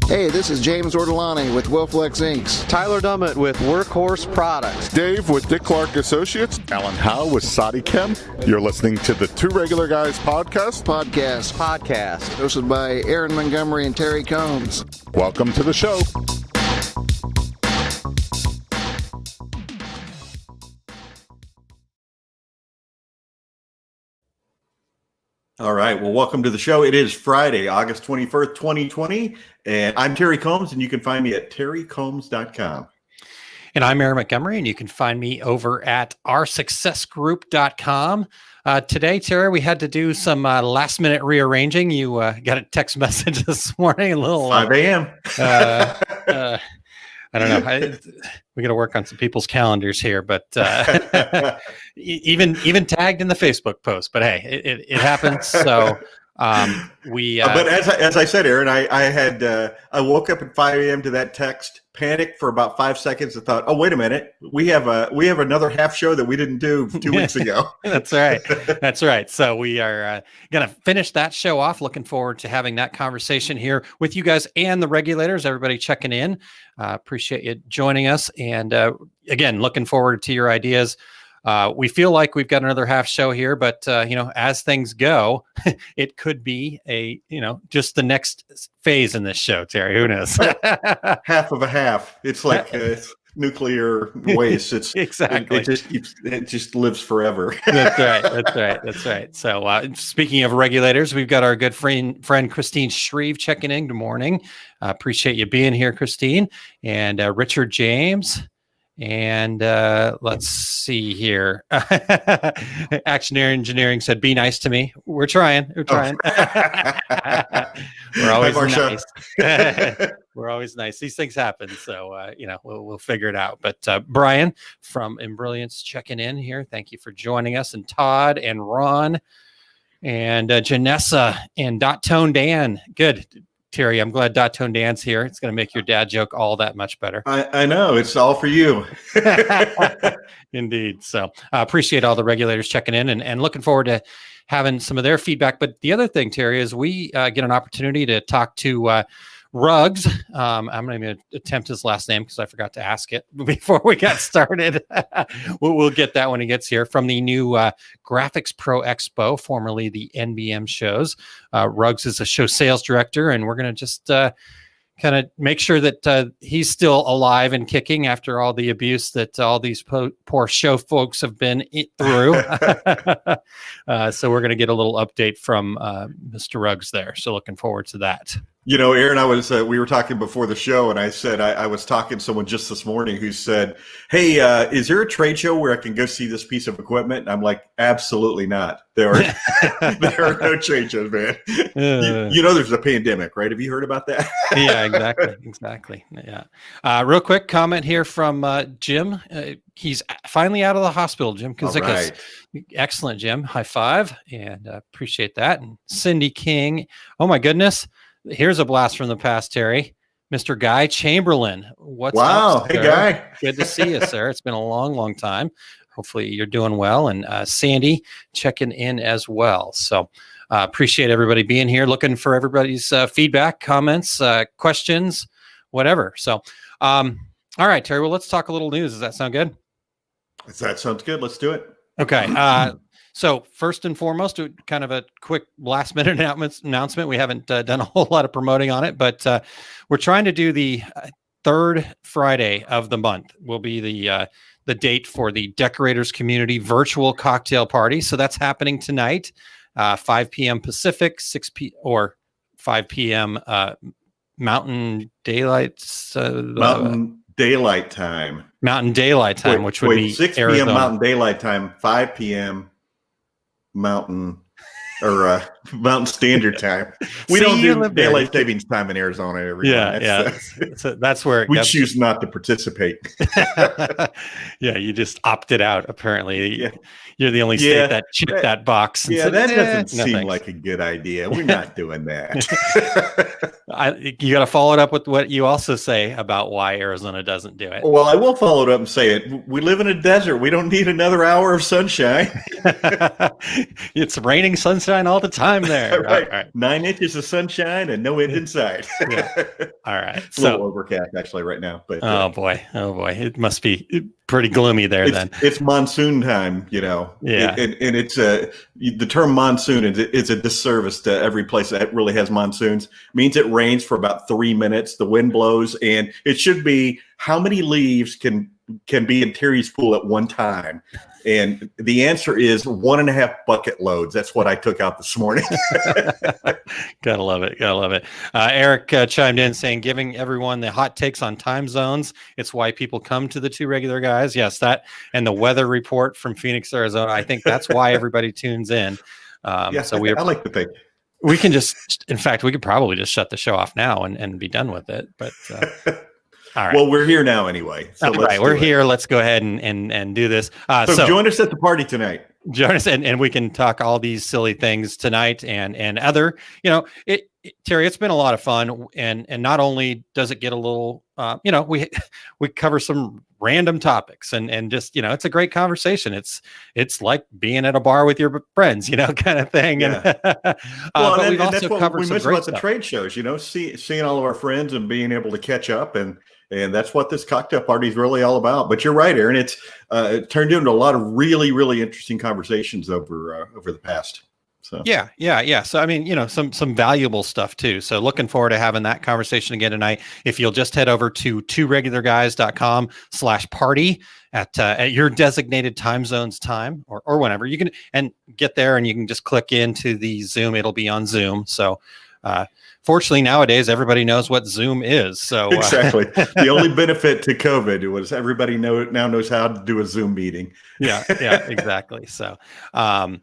Hey, this is James Ortolani with Wilflex Inks. Tyler Dummett with Workhorse Products. Dave with Dick Clark Associates. Alan Howe with Sadi Chem. You're listening to the Two Regular Guys podcast. Hosted by Aaron Montgomery and Terry Combs. Welcome to the show. All right. Well, welcome to the show. It is Friday, August 21st, 2020. And I'm Terry Combs, and you can find me at terrycombs.com. And I'm Aaron Montgomery, and you can find me over at oursuccessgroup.com. Today, Terry, we had to do some last-minute rearranging. You got a text message this morning, a little 5 a.m. I don't know. We got to work on some people's calendars here, but even tagged in the Facebook post. But hey, it happens. So but as I said, Aaron, I woke up at 5 a.m. to that text, panicked for about 5 seconds, and thought, oh, wait a minute, we have another half show that we didn't do 2 weeks ago. That's right. That's right. So we are going to finish that show off. Looking forward to having that conversation here with you guys and the regulators, everybody checking in. Appreciate you joining us. And again, looking forward to your ideas. We feel like we've got another half show here, but as things go, it could be just the next phase in this show, Terry. Who knows? Half of a half. It's like nuclear waste. It's exactly. It just lives forever. That's right. So speaking of regulators, we've got our good friend Christine Shreve checking in. Good morning. Appreciate you being here, Christine, and Richard James. And let's see here. Actionaire Engineering said, "Be nice to me." We're trying. We're always nice. We're always nice. These things happen, so we'll figure it out. But Brian from Embrilliance checking in here. Thank you for joining us, and Todd and Ron and Janessa and Dot Tone Dan. Good. Terry, I'm glad Dot Tone Dan's here. It's going to make your dad joke all that much better. I know. It's all for you. Indeed. So appreciate all the regulators checking in and looking forward to having some of their feedback. But the other thing, Terry, is we get an opportunity to talk to Ruggs. I'm not going to attempt his last name because I forgot to ask it before we got started. We'll get that when he gets here, from the new Graphics Pro Expo, formerly the NBM Shows. Ruggs is a show sales director, and we're going to just kind of make sure that he's still alive and kicking after all the abuse that all these poor show folks have been through. So we're going to get a little update from Mr. Ruggs there. So looking forward to that. Aaron, we were talking before the show, and I said I was talking to someone just this morning who said, "Hey, is there a trade show where I can go see this piece of equipment?" And I'm like, "Absolutely not. There are no trade shows, man. There's a pandemic, right? Have you heard about that?" Yeah, exactly. Yeah. Real quick comment here from Jim. He's finally out of the hospital, Jim Kazikas. Right. Excellent, Jim. High five, and appreciate that. And Cindy King. Oh my goodness. Here's a blast from the past, Terry. Mr. Guy Chamberlain. What's up, Hey, Guy. Good to see you, sir. It's been a long, long time. Hopefully you're doing well. And Sandy checking in as well. So appreciate everybody being here. Looking for everybody's feedback, comments, questions, whatever. So, all right, Terry, well, let's talk a little news. Does that sound good? That sounds good. Let's do it. Okay. So first and foremost, kind of a quick last minute announcement. We haven't done a whole lot of promoting on it, but we're trying to do the third Friday of the month will be the date for the Decorators Community Virtual Cocktail Party. So that's happening tonight, 5 p.m. Pacific, 5 p.m. Mountain Daylight. Mountain Daylight Time. Mountain Daylight Time, which would be 6 p.m. Arizona. Mountain Daylight Time, 5 p.m. Mountain Standard Time. We don't do daylight savings time in Arizona. That's where we choose not to participate. Yeah, you just opted out. Apparently, you're the only state that checked that box. And said, that doesn't seem like a good idea. We're not doing that. You got to follow it up with what you also say about why Arizona doesn't do it. Well, I will follow it up and say it. We live in a desert. We don't need another hour of sunshine. It's raining sunshine all the time time there. Right. All right. 9 inches of sunshine and no wind inside. Yeah. All right. It's a little overcast actually right now. But oh boy, it must be pretty gloomy there then. It's monsoon time, Yeah. and it's the term monsoon is a disservice to every place that really has monsoons. It means it rains for about 3 minutes, the wind blows, and it should be how many leaves can be in Terry's pool at one time. And the answer is 1.5 bucket loads. That's what I took out this morning. Gotta love it. Eric chimed in saying, giving everyone the hot takes on time zones. It's why people come to the Two Regular Guys. Yes, that and the weather report from Phoenix, Arizona. I think that's why everybody tunes in. I like to think. We can we could probably just shut the show off now and be done with it. But all right. Well, we're here now anyway. So we're here. Let's go ahead and do this. So join us at the party tonight. Join us and we can talk all these silly things tonight and other, Terry, it's been a lot of fun. And not only does it get a little, we cover some random topics and just, it's a great conversation. It's like being at a bar with your friends, kind of thing. Yeah. But we've also covered some great stuff. The trade shows, seeing all of our friends and being able to catch up and that's what this cocktail party is really all about. But you're right, Aaron. It's turned into a lot of really, really interesting conversations over the past. So yeah. So I mean, some valuable stuff too. So looking forward to having that conversation again tonight. If you'll just head over to tworegularguys.com/party at your designated time zones time or whenever you can and get there and you can just click into the Zoom. It'll be on Zoom. So fortunately, nowadays, everybody knows what Zoom is. So exactly. The only benefit to COVID was everybody now knows how to do a Zoom meeting. Yeah, exactly. So, so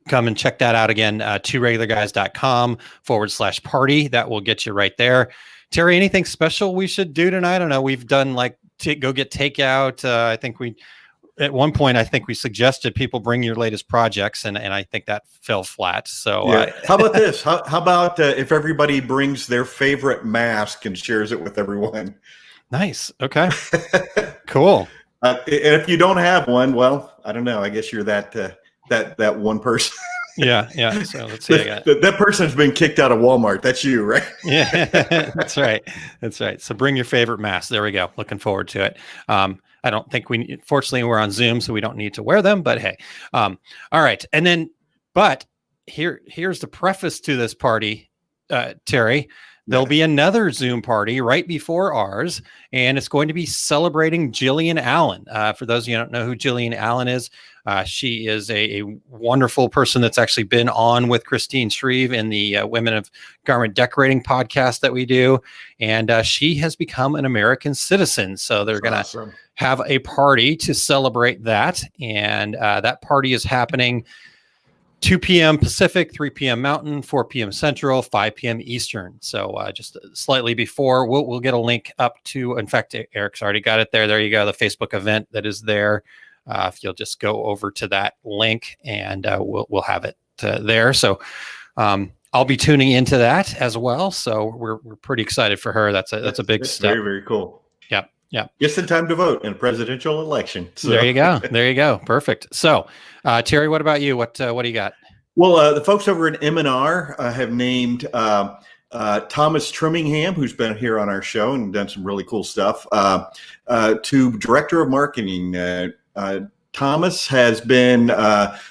come and check that out again, tworegularguys.com/party. That will get you right there. Terry, anything special we should do tonight? I don't know. We've done go get takeout. At one point, I think we suggested people bring your latest projects, and I think that fell flat. So, how about this? How about if everybody brings their favorite mask and shares it with everyone? Nice. Okay. Cool. And if you don't have one, well, I don't know. I guess you're that one person. Yeah. So let's see. That person's been kicked out of Walmart. That's you, right? Yeah, that's right. So bring your favorite mask. There we go. Looking forward to it. I don't think fortunately we're on Zoom, so we don't need to wear them, but hey. All right. And then, but here's the preface to this party, Terry. There'll be another Zoom party right before ours, and it's going to be celebrating Jillian Allen. For those of you who don't know who Jillian Allen is, she is a wonderful person that's actually been on with Christine Shreve in the Women of Garment Decorating podcast that we do, and she has become an American citizen. So they're going to have a party to celebrate that, and that party is happening 2 p.m. Pacific, 3 p.m. Mountain, 4 p.m. Central, 5 p.m. Eastern. So just slightly before, we'll get a link up to, in fact, Eric's already got it there. There you go, the Facebook event that is there. If you'll just go over to that link and we'll have it there. So I'll be tuning into that as well. So we're pretty excited for her. That's a big step. Very, very cool. Yep. Just in time to vote in a presidential election. So. There you go. Perfect. So, Terry, what about you? What do you got? Well, the folks over at M&R have named Thomas Trimmingham, who's been here on our show and done some really cool stuff, to Director of Marketing. Thomas has been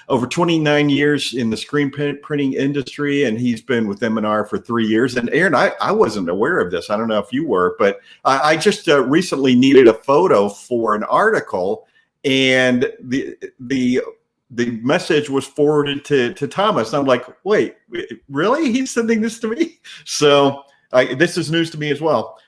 over 29 years in the screen printing industry, and he's been with M&R for 3 years. And Aaron, I wasn't aware of this. I don't know if you were, but I just recently needed a photo for an article, and the message was forwarded to Thomas. And I'm like, wait, really? He's sending this to me? So this is news to me as well.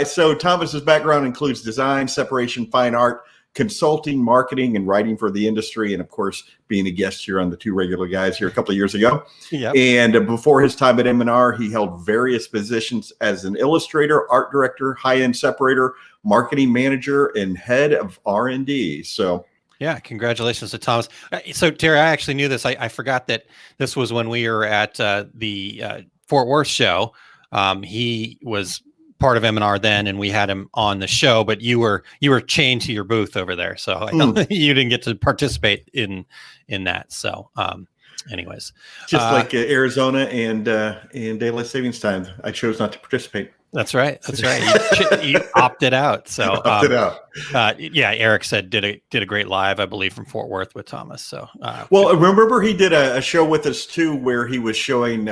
So Thomas's background includes design, separation, fine art, consulting, marketing, and writing for the industry, and of course, being a guest here on the Two Regular Guys here a couple of years ago. Yep. And before his time at M&R, he held various positions as an illustrator, art director, high-end separator, marketing manager, and head of R&D. So, yeah, congratulations to Thomas. So, Terry, I actually knew this. I forgot that this was when we were at the Fort Worth show. He was part of M&R then, and we had him on the show, but you were chained to your booth over there, so you didn't get to participate in that. So anyways, just like Arizona and daylight savings time, I chose not to participate. That's right. That's right. You opted out. So opted out. Yeah, Eric said did a great live, I believe, from Fort Worth with Thomas. So well, remember he did a show with us too, where he was showing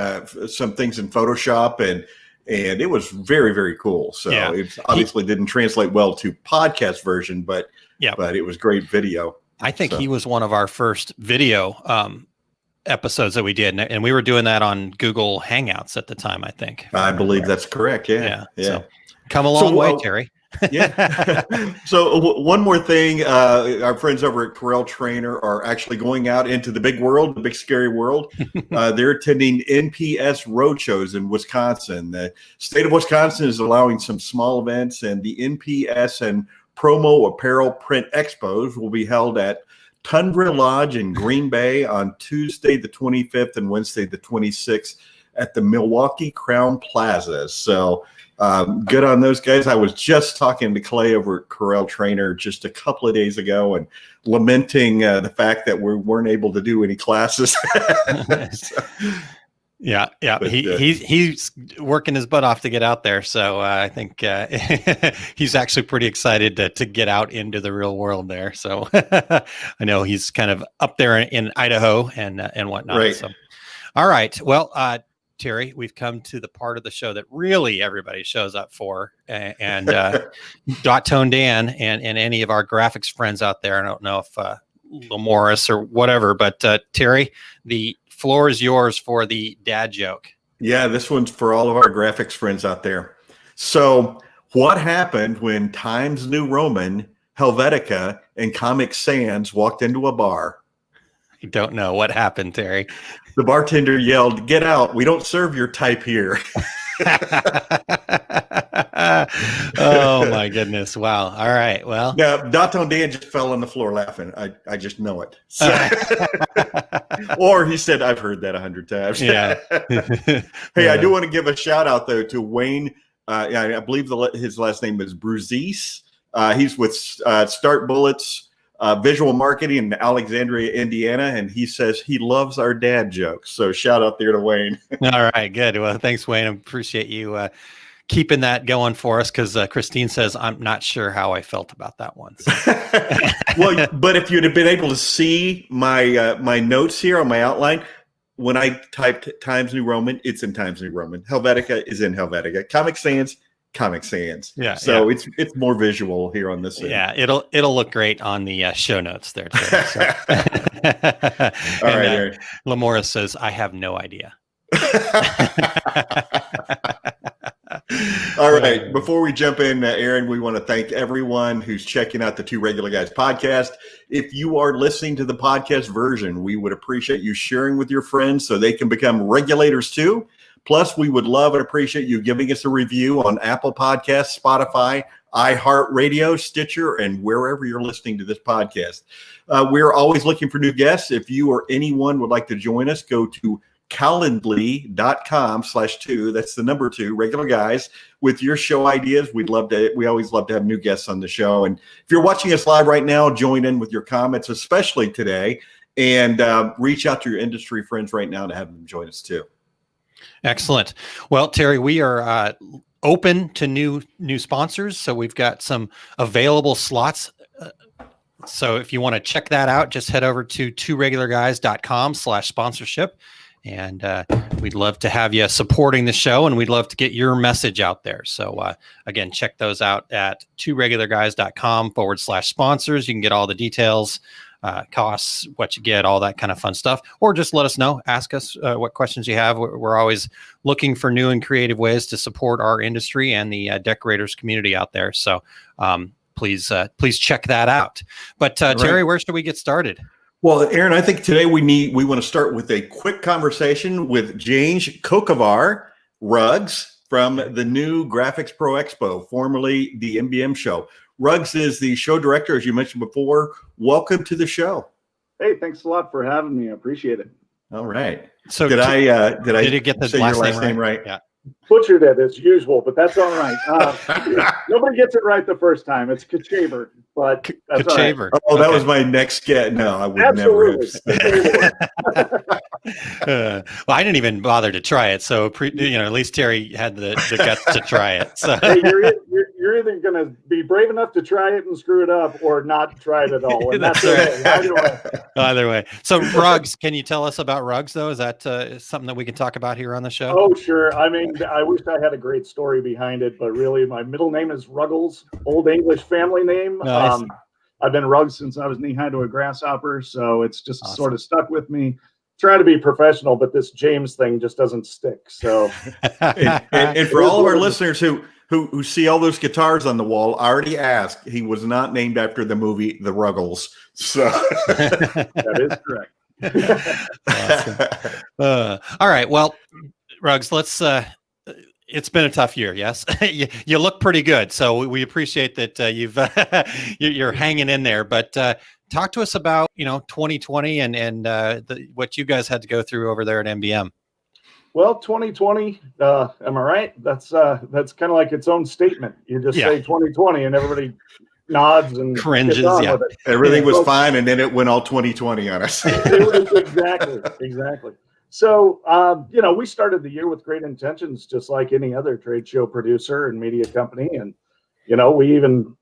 some things in Photoshop, and it was very, very cool. So it obviously didn't translate well to podcast version, but it was great video. I think he was one of our first video episodes that we did, and we were doing that on Google Hangouts at the time. I think I believe that's correct. Yeah. So come a long way, Terry. Yeah. So one more thing, our friends over at Corel Trainer are actually going out into the big world, the big scary world. They're attending NPS roadshows in Wisconsin. The state of Wisconsin is allowing some small events, and the NPS and Promo Apparel Print Expos will be held at Tundra Lodge in Green Bay on Tuesday the 25th and Wednesday the 26th at the Milwaukee Crown Plaza. So good on those guys. I was just talking to Clay over at Corel Trainer just a couple of days ago and lamenting the fact that we weren't able to do any classes. Yeah. He's working his butt off to get out there. So I think he's actually pretty excited to get out into the real world there. So I know he's kind of up there in Idaho and whatnot. Right. So, all right. Well, Terry, we've come to the part of the show that really everybody shows up for, and Dot Tone Dan and any of our graphics friends out there. I don't know if Morris or whatever, but Terry, the floor is yours for the dad joke. Yeah, this one's for all of our graphics friends out there. So what happened when Times New Roman, Helvetica, and Comic Sans walked into a bar? I don't know. What happened, Terry? The bartender yelled, "Get out. We don't serve your type here." Oh, my goodness. Wow. All right. Well, yeah, Daton Dan just fell on the floor laughing. I just know it. So, or he said, "I've heard that 100 times." Yeah. Hey, I do want to give a shout out, though, to Wayne. I believe his last name is Bruzis. He's with Start Bullets Visual Marketing in Alexandria, Indiana, and he says he loves our dad jokes. So shout out there to Wayne. All right, good. Well, thanks, Wayne. I appreciate you keeping that going for us, because Christine says I'm not sure how I felt about that one. So. Well, but if you'd have been able to see my my notes here on my outline, when I typed Times New Roman, it's in Times New Roman. Helvetica is in Helvetica. Comic Sans. Yeah. So it's more visual here on this end. Yeah, it'll look great on the show notes there too. So. All right, Aaron. Lamora says, "I have no idea." All right. Before we jump in, Aaron, we want to thank everyone who's checking out the Two Regular Guys podcast. If you are listening to the podcast version, we would appreciate you sharing with your friends so they can become regulators too. Plus, we would love and appreciate you giving us a review on Apple Podcasts, Spotify, iHeartRadio, Stitcher, and wherever you're listening to this podcast. We're always looking for new guests. If you or anyone would like to join us, go to calendly.com/2. That's the number 2, Regular Guys, with your show ideas. We always love to have new guests on the show. And if you're watching us live right now, join in with your comments, especially today, and reach out to your industry friends right now to have them join us too. Excellent. Well, Terry, we are open to new sponsors. So we've got some available slots. So if you want to check that out, just head over to tworegularguys.com/sponsorship. And we'd love to have you supporting the show, and we'd love to get your message out there. So again, check those out at tworegularguys.com/sponsors. You can get all the details, costs, what you get, all that kind of fun stuff, or just let us know. Ask us what questions you have. We're always looking for new and creative ways to support our industry and the decorators community out there. So please check that out. But Terry, where should we get started? Well, Aaron, I think today we want to start with a quick conversation with James Kochevar Ruggs from the new Graphics Pro Expo, formerly the NBM Show. Ruggs is the show director, as you mentioned before. Welcome to the show. Hey, thanks a lot for having me. I appreciate it. All right. So did I you get the last name right? Yeah. Butchered it as usual, but that's all right. Nobody gets it right the first time. It's Kochevar, but that's Kochevar. all right. Oh, that was my next get. No, I would never have. Well, I didn't even bother to try it, so at least Terry had the guts to try it. So hey, you're either going to be brave enough to try it and screw it up, or not try it at all, and that's right. Okay. Either way. So rugs, can you tell us about rugs, though? Is that something that we can talk about here on the show? Oh, sure. I mean, I wish I had a great story behind it, but really, my middle name is Ruggles, Old English family name. Nice. I've been Ruggs since I was knee-high to a grasshopper, so it's just sort of stuck with me. Try to be professional, but this James thing just doesn't stick. So, and for all of our listeners who see all those guitars on the wall, I already asked. He was not named after the movie The Ruggles. So that is correct. Awesome. All right. Well, Ruggs, let's. It's been a tough year. yes. You look pretty good, so we appreciate that you're hanging in there. But talk to us about 2020 and what you guys had to go through over there at NBM. Well, 2020. Am I right? That's kind of like its own statement. You just say 2020, and everybody nods and cringes. With it. Everything was fine, and then it went all 2020 on us. Exactly. So, we started the year with great intentions, just like any other trade show producer and media company. And, we even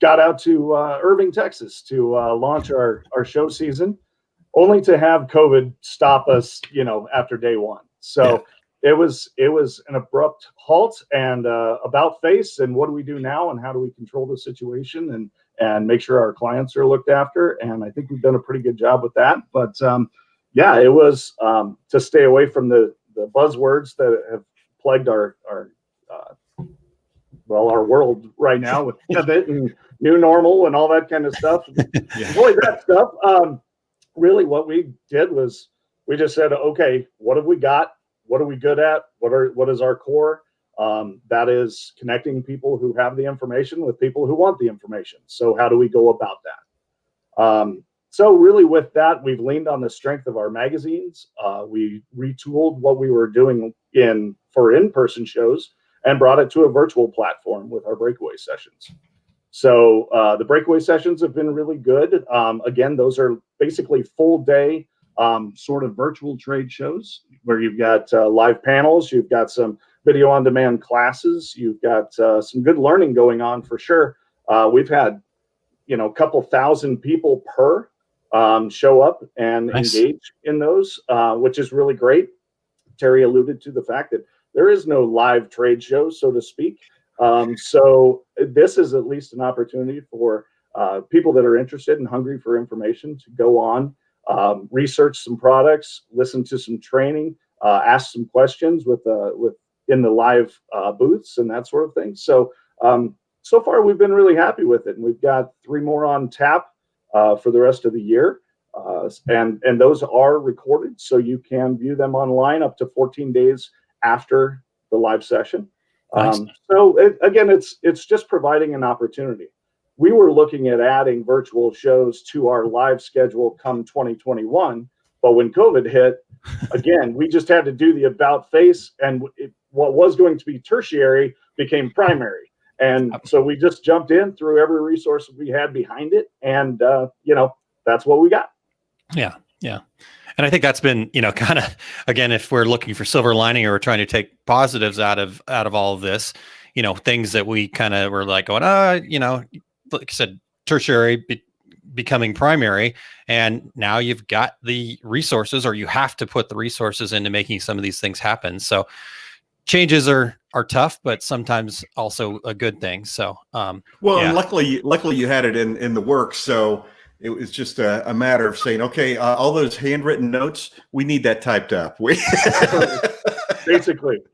got out to Irving, Texas to launch our show season, only to have COVID stop us, after day one. So it was an abrupt halt and about face. And what do we do now? And how do we control the situation and make sure our clients are looked after? And I think we've done a pretty good job with that. But it was to stay away from the buzzwords that have plagued our world right now with pivot and new normal and all that kind of stuff. Avoid that stuff. Really, what we did was we just said, okay, what have we got? What are we good at? What is our core? That is connecting people who have the information with people who want the information. So how do we go about that? So really with that, we've leaned on the strength of our magazines. We retooled what we were doing for in-person shows and brought it to a virtual platform with our Breakaway Sessions. So the Breakaway Sessions have been really good. Again, those are basically full day sort of virtual trade shows where you've got live panels, you've got some video on demand classes, you've got some good learning going on for sure. We've had, a couple thousand people per show up and engage in those, which is really great. Terry alluded to the fact that there is no live trade show, so to speak. So this is at least an opportunity for people that are interested and hungry for information to go on, research some products, listen to some training, ask some questions in the live booths and that sort of thing. So so far we've been really happy with it, and we've got 3 more on tap for the rest of the year, and those are recorded, so you can view them online up to 14 days after the live session. Nice. Again, it's just providing an opportunity. We were looking at adding virtual shows to our live schedule come 2021, but when COVID hit, again, we just had to do the about face, and what was going to be tertiary became primary. And so we just jumped in, threw every resource we had behind it, and that's what we got. Yeah. And I think that's been, kind of, again, if we're looking for silver lining or we're trying to take positives out of all of this, things that we kind of were like going, like I said, tertiary becoming primary, and now you've got the resources, or you have to put the resources into making some of these things happen. So changes are tough, but sometimes also a good thing. So, and luckily you had it in the works. So it was just a matter of saying, okay, all those handwritten notes, we need that typed up. Basically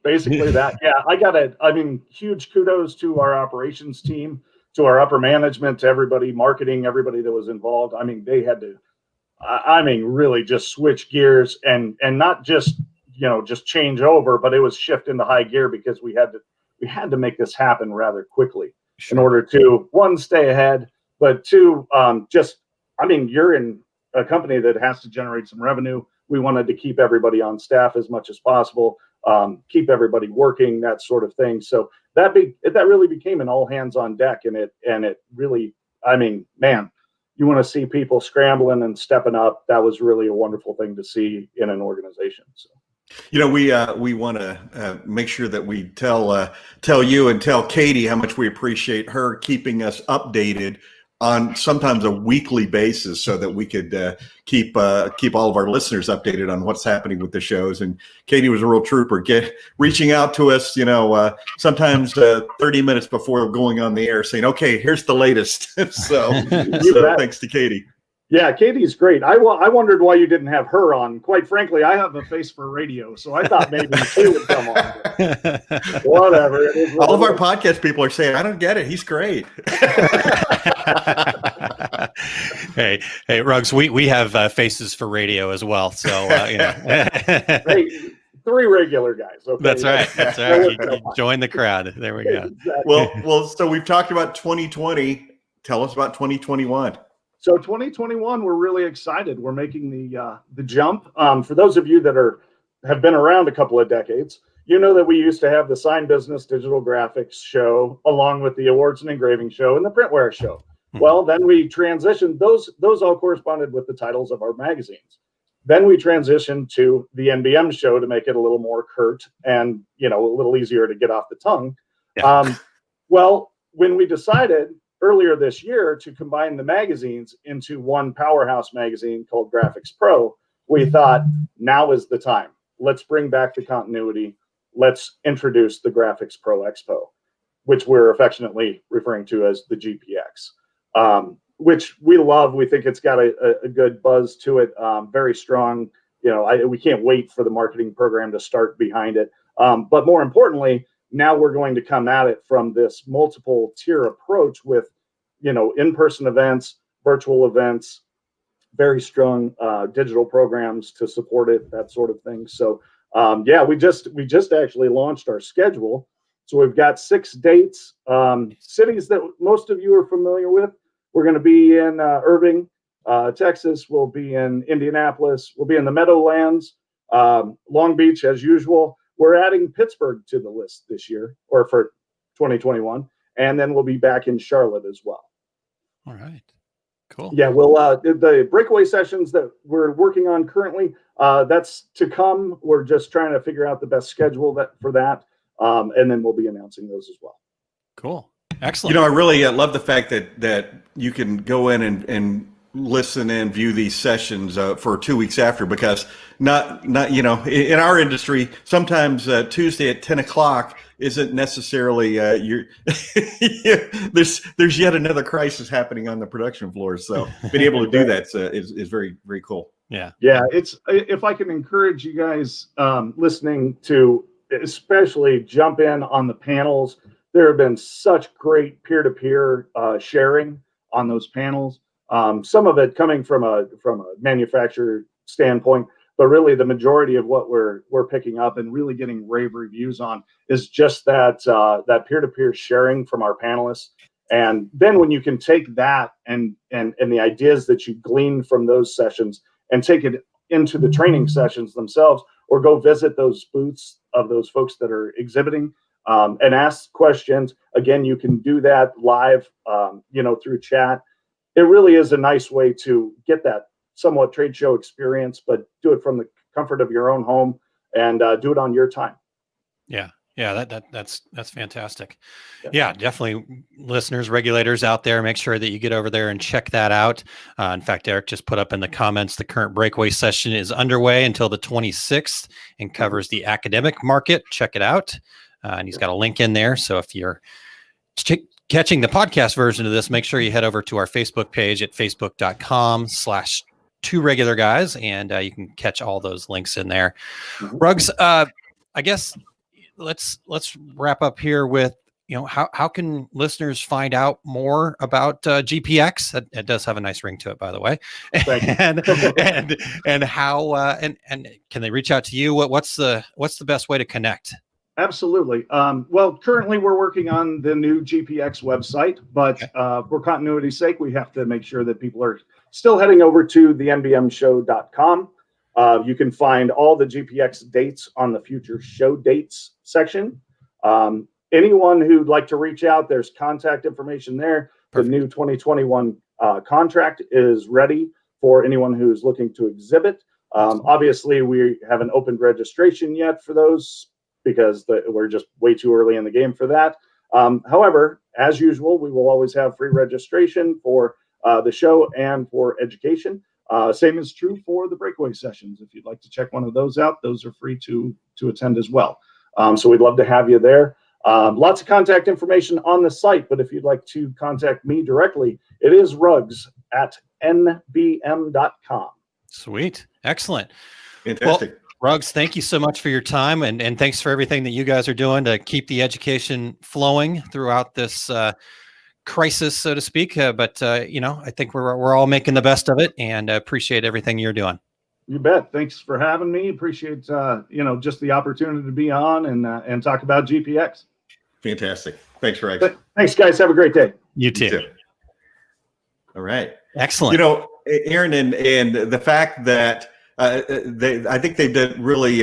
that. Yeah, huge kudos to our operations team, to our upper management, to everybody, marketing, everybody that was involved. They had to, really just switch gears and not just, just change over, but it was shift into high gear because we had to make this happen rather quickly in order to, 1, stay ahead, but 2, you're in a company that has to generate some revenue. We wanted to keep everybody on staff as much as possible, keep everybody working, that sort of thing. So that really became an all hands on deck, and it really, you want to see people scrambling and stepping up. That was really a wonderful thing to see in an organization. So. We want to make sure that we tell you and tell Katie how much we appreciate her keeping us updated on sometimes a weekly basis, so that we could keep all of our listeners updated on what's happening with the shows. And Katie was a real trooper, reaching out to us, sometimes 30 minutes before going on the air, saying, "Okay, here's the latest." so thanks to Katie. Yeah, Katie's great. I wondered why you didn't have her on. Quite frankly, I have a face for radio, so I thought maybe she would come on. Whatever. All of our podcast people are saying, "I don't get it. He's great." Hey, Ruggs, we have faces for radio as well. So, Hey, 3 regular guys. Okay? That's right. That's right. You join the crowd. There we go. Exactly. Well, so we've talked about 2020. Tell us about 2021. So 2021, we're really excited. We're making the jump. For those of you that have been around a couple of decades, you know that we used to have the Sign Business Digital Graphics show, along with the Awards and Engraving show and the Printware show. Mm-hmm. Well, then we transitioned. Those all corresponded with the titles of our magazines. Then we transitioned to the NBM show to make it a little more curt and a little easier to get off the tongue. Yeah. Well, when we decided earlier this year to combine the magazines into one powerhouse magazine called Graphics Pro, we thought now is the time. Let's bring back the continuity. Let's introduce the Graphics Pro Expo, which we're affectionately referring to as the GPX, which we love. We think it's got a good buzz to it, very strong. We can't wait for the marketing program to start behind it. But more importantly, now we're going to come at it from this multiple tier approach with, in-person events, virtual events, very strong digital programs to support it, that sort of thing. So, we just actually launched our schedule. So we've got 6 dates, cities that most of you are familiar with. We're going to be in Irving, Texas. We'll be in Indianapolis. We'll be in the Meadowlands, Long Beach, as usual. We're adding Pittsburgh to the list this year, or for 2021, and then we'll be back in Charlotte as well. All right, cool. Yeah, well, the Breakaway Sessions that we're working on currently, that's to come. We're just trying to figure out the best schedule for that, and then we'll be announcing those as well. Cool, excellent. I really love the fact that you can go in and listen and view these sessions for 2 weeks after, because not in our industry, sometimes Tuesday at 10 o'clock isn't necessarily there's yet another crisis happening on the production floor. So being able to do that is very, very cool. Yeah. It's, if I can encourage you guys listening to especially jump in on the panels. There have been such great peer-to-peer sharing on those panels. Some of it coming from a manufacturer standpoint, but really the majority of what we're picking up and really getting rave reviews on is just that peer-to-peer sharing from our panelists. And then when you can take that and the ideas that you glean from those sessions and take it into the training sessions themselves, or go visit those booths of those folks that are exhibiting and ask questions. Again, you can do that live, through chat. It really is a nice way to get that somewhat trade show experience, but do it from the comfort of your own home and do it on your time. Yeah, that's fantastic. Yeah, definitely, listeners, regulators out there, make sure that you get over there and check that out. In fact, Eric just put up in the comments, the current Breakaway session is underway until the 26th and covers the academic market. Check it out. And he's got a link in there. So if you're catching the podcast version of this, make sure you head over to our Facebook page at facebook.com/2regularguys, and you can catch all those links in there. Ruggs, I guess let's wrap up here with, how can listeners find out more about GPX? It does have a nice ring to it, by the way. and how and can they reach out to you? What's the best way to connect? Absolutely. Well, currently we're working on the new GPX website, but for continuity's sake, we have to make sure that people are still heading over to the nbmshow.com. You can find all the GPX dates on the future show dates section. Anyone who'd like to reach out, there's contact information there. Perfect. The new 2021 contract is ready for anyone who's looking to exhibit. Obviously, we haven't opened registration yet for those because we're just way too early in the game for that. However, as usual, we will always have free registration for the show and for education. Same is true for the Breakaway Sessions. If you'd like to check one of those out, those are free to attend as well. So we'd love to have you there. Lots of contact information on the site, but if you'd like to contact me directly, it is rugs@nbm.com. Sweet. Excellent. Fantastic. Well, Rugs, thank you so much for your time, and thanks for everything that you guys are doing to keep the education flowing throughout this crisis, so to speak. But I think we're all making the best of it, and appreciate everything you're doing. You bet. Thanks for having me. Appreciate just the opportunity to be on and talk about GPX. Fantastic. Thanks, Rex. Thanks, guys. Have a great day. You too. All right. Excellent. Aaron, and the fact that I think they've really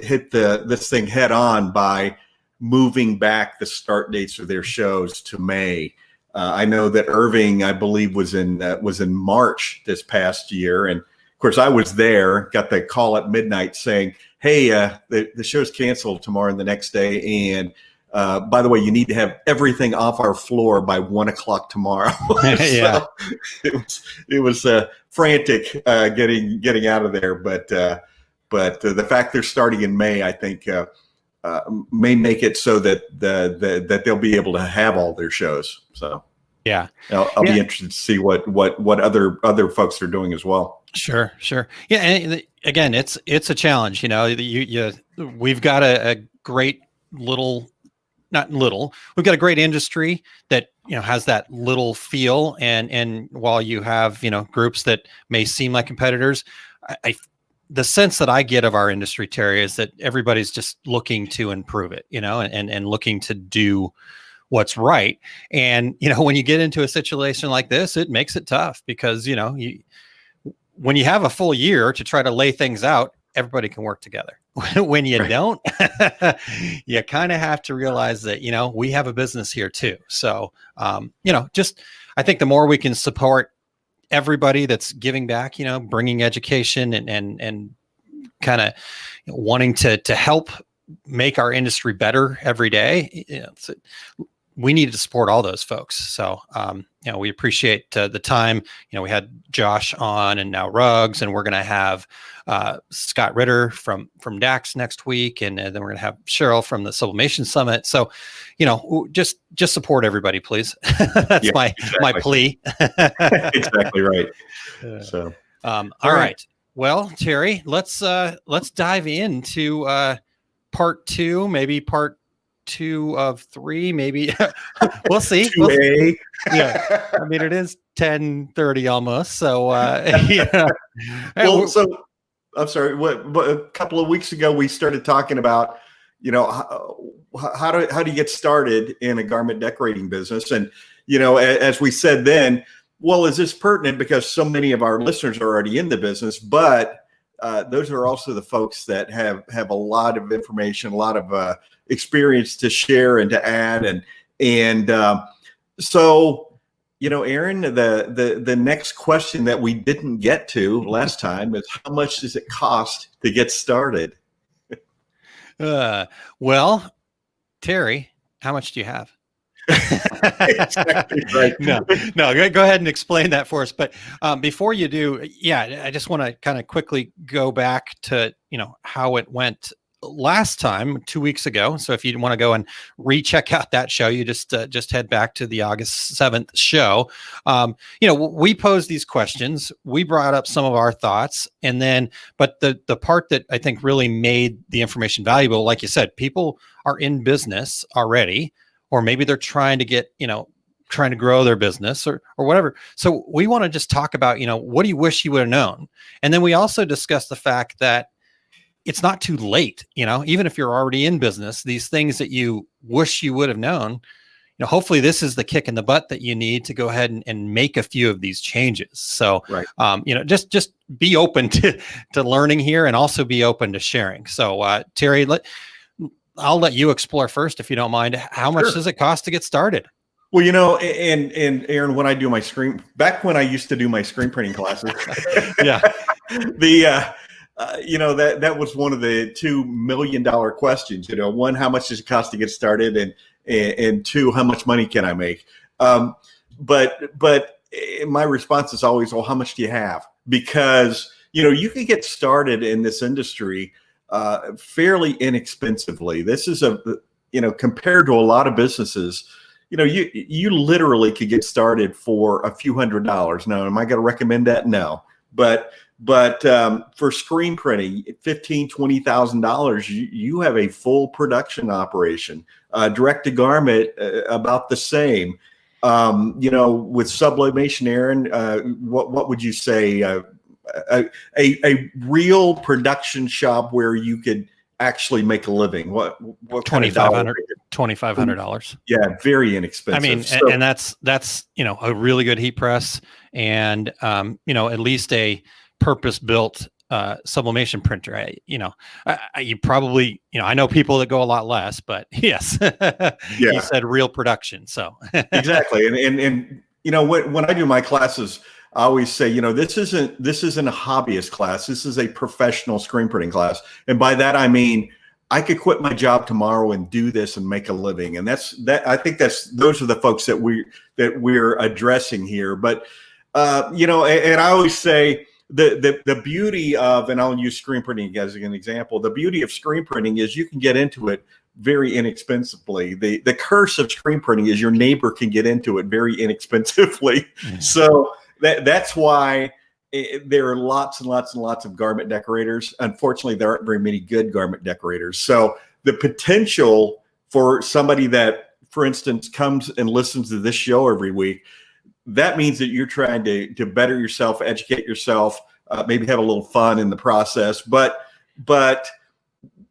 hit this thing head on by moving back the start dates of their shows to May. I know that Irving, I believe, was in March this past year, and of course I was there. Got the call at midnight saying, "Hey, the show's canceled tomorrow and the next day, and by the way, you need to have everything off our floor by 1 o'clock tomorrow." Yeah. So it was frantic getting out of there, but the fact they're starting in May, I think, may make it so that that they'll be able to have all their shows. So yeah, I'll be interested to see what other folks are doing as well. Sure. Yeah, and again, it's a challenge. We've got a great little. Not little. We've got a great industry that has that little feel, and while you have groups that may seem like competitors, the sense that I get of our industry, Terry, is that everybody's just looking to improve it, and looking to do what's right. And when you get into a situation like this, it makes it tough because when you have a full year to try to lay things out, everybody can work together. When you don't, you kind of have to realize that, we have a business here too. So, I think the more we can support everybody that's giving back, bringing education and kind of wanting to help make our industry better every day, we need to support all those folks. So, we appreciate the time. We had Josh on and now Rugs, and we're going to have Scott Ritter from DAX next week. And then we're going to have Cheryl from the Sublimation Summit. So, just support everybody, please. That's my plea. Exactly right. So, all right. Well, Terry, let's dive into part two, maybe part 2 of 3, maybe. We'll see. Yeah, I mean, it is 10:30 almost. So, yeah. Well, so I'm sorry. What a couple of weeks ago we started talking about, how do you get started in a garment decorating business? And as we said then, well, is this pertinent because so many of our listeners are already in the business, but those are also the folks that have a lot of information, a lot of experience to share and to add, and so Aaron, the next question that we didn't get to last time is, how much does it cost to get started? Well, Terry, how much do you have? Exactly right. No, go ahead and explain that for us. But before you do, I just want to kind of quickly go back to how it went last time 2 weeks ago. So if you want to go and recheck out that show, you just head back to the August 7th show. We posed these questions, we brought up some of our thoughts, and then but the part that I think really made the information valuable, like you said, people are in business already, or maybe they're trying to grow their business or whatever. So we want to just talk about, what do you wish you would have known? And then we also discussed the fact that it's not too late, even if you're already in business, these things that you wish you would have known, hopefully this is the kick in the butt that you need to go ahead and make a few of these changes. So, right. Just be open to learning here, and also be open to sharing. So, Terry, I'll let you explore first, if you don't mind. How much does it cost to get started? Well, and Aaron, when I do my back when I used to do my screen printing classes, Yeah. That was one of the $2 million questions. One, how much does it cost to get started, and two, how much money can I make? But my response is always, well, how much do you have? Because you can get started in this industry fairly inexpensively. This is compared to a lot of businesses. You literally could get started for a few $100s. Now, am I going to recommend that? No, but for screen printing, $15,000-$20,000, you have a full production operation. Direct to garment, about the same. With sublimation, Aaron, what would you say? A real production shop where you could actually make a living. What $2,500? Yeah, very inexpensive. I mean, and that's a really good heat press, and at least a purpose-built sublimation printer. You probably I know people that go a lot less, but yes, you said real production. So exactly, and when I do my classes, I always say, this isn't a hobbyist class. This is a professional screen printing class. And by that, I mean, I could quit my job tomorrow and do this and make a living. And I think those are the folks that we're addressing here. But, and I always say the beauty of, and I'll use screen printing as an example, the beauty of screen printing is you can get into it very inexpensively. The curse of screen printing is your neighbor can get into it very inexpensively. Mm-hmm. So that's why there are lots and lots and lots of garment decorators. Unfortunately, there aren't very many good garment decorators. So the potential for somebody that, for instance, comes and listens to this show every week, that means that you're trying to better yourself, educate yourself, maybe have a little fun in the process. But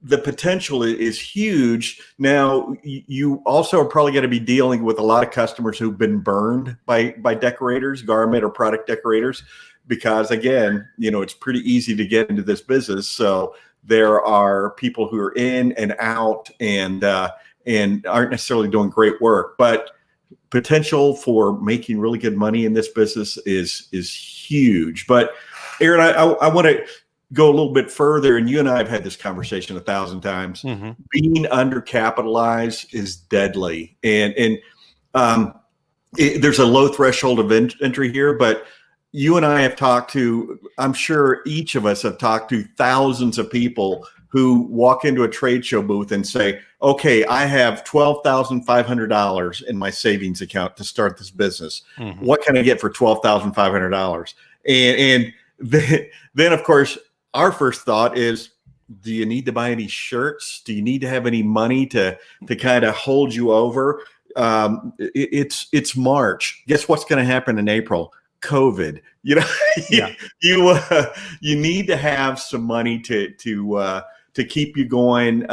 the potential is huge. Now, you also are probably going to be dealing with a lot of customers who've been burned by decorators, garment or product decorators, because again, it's pretty easy to get into this business. So there are people who are in and out and aren't necessarily doing great work, but potential for making really good money in this business is huge. But Aaron, I want to go a little bit further, and you and I have had this conversation 1,000 times. Mm-hmm. Being undercapitalized is deadly, and there's a low threshold of entry here. But you and I have talked to, I'm sure each of us have talked to thousands of people who walk into a trade show booth and say, "Okay, I have $12,500 in my savings account to start this business. Mm-hmm. What can I get for $12,500?" And then of course, our first thought is, do you need to buy any shirts? Do you need to have any money to kind of hold you over? It's March. Guess what's going to happen in April? COVID. You need to have some money to keep you going.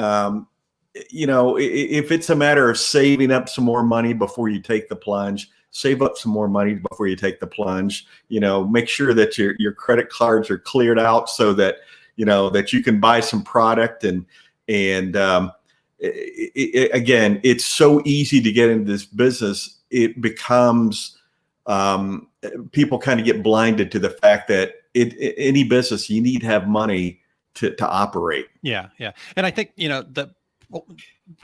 If it's a matter of saving up some more money before you take the plunge, save up some more money before you take the plunge. Make sure that your credit cards are cleared out so that that you can buy some product. And again, it's so easy to get into this business. It becomes people kind of get blinded to the fact that any business, you need to have money to operate. Yeah, and I think the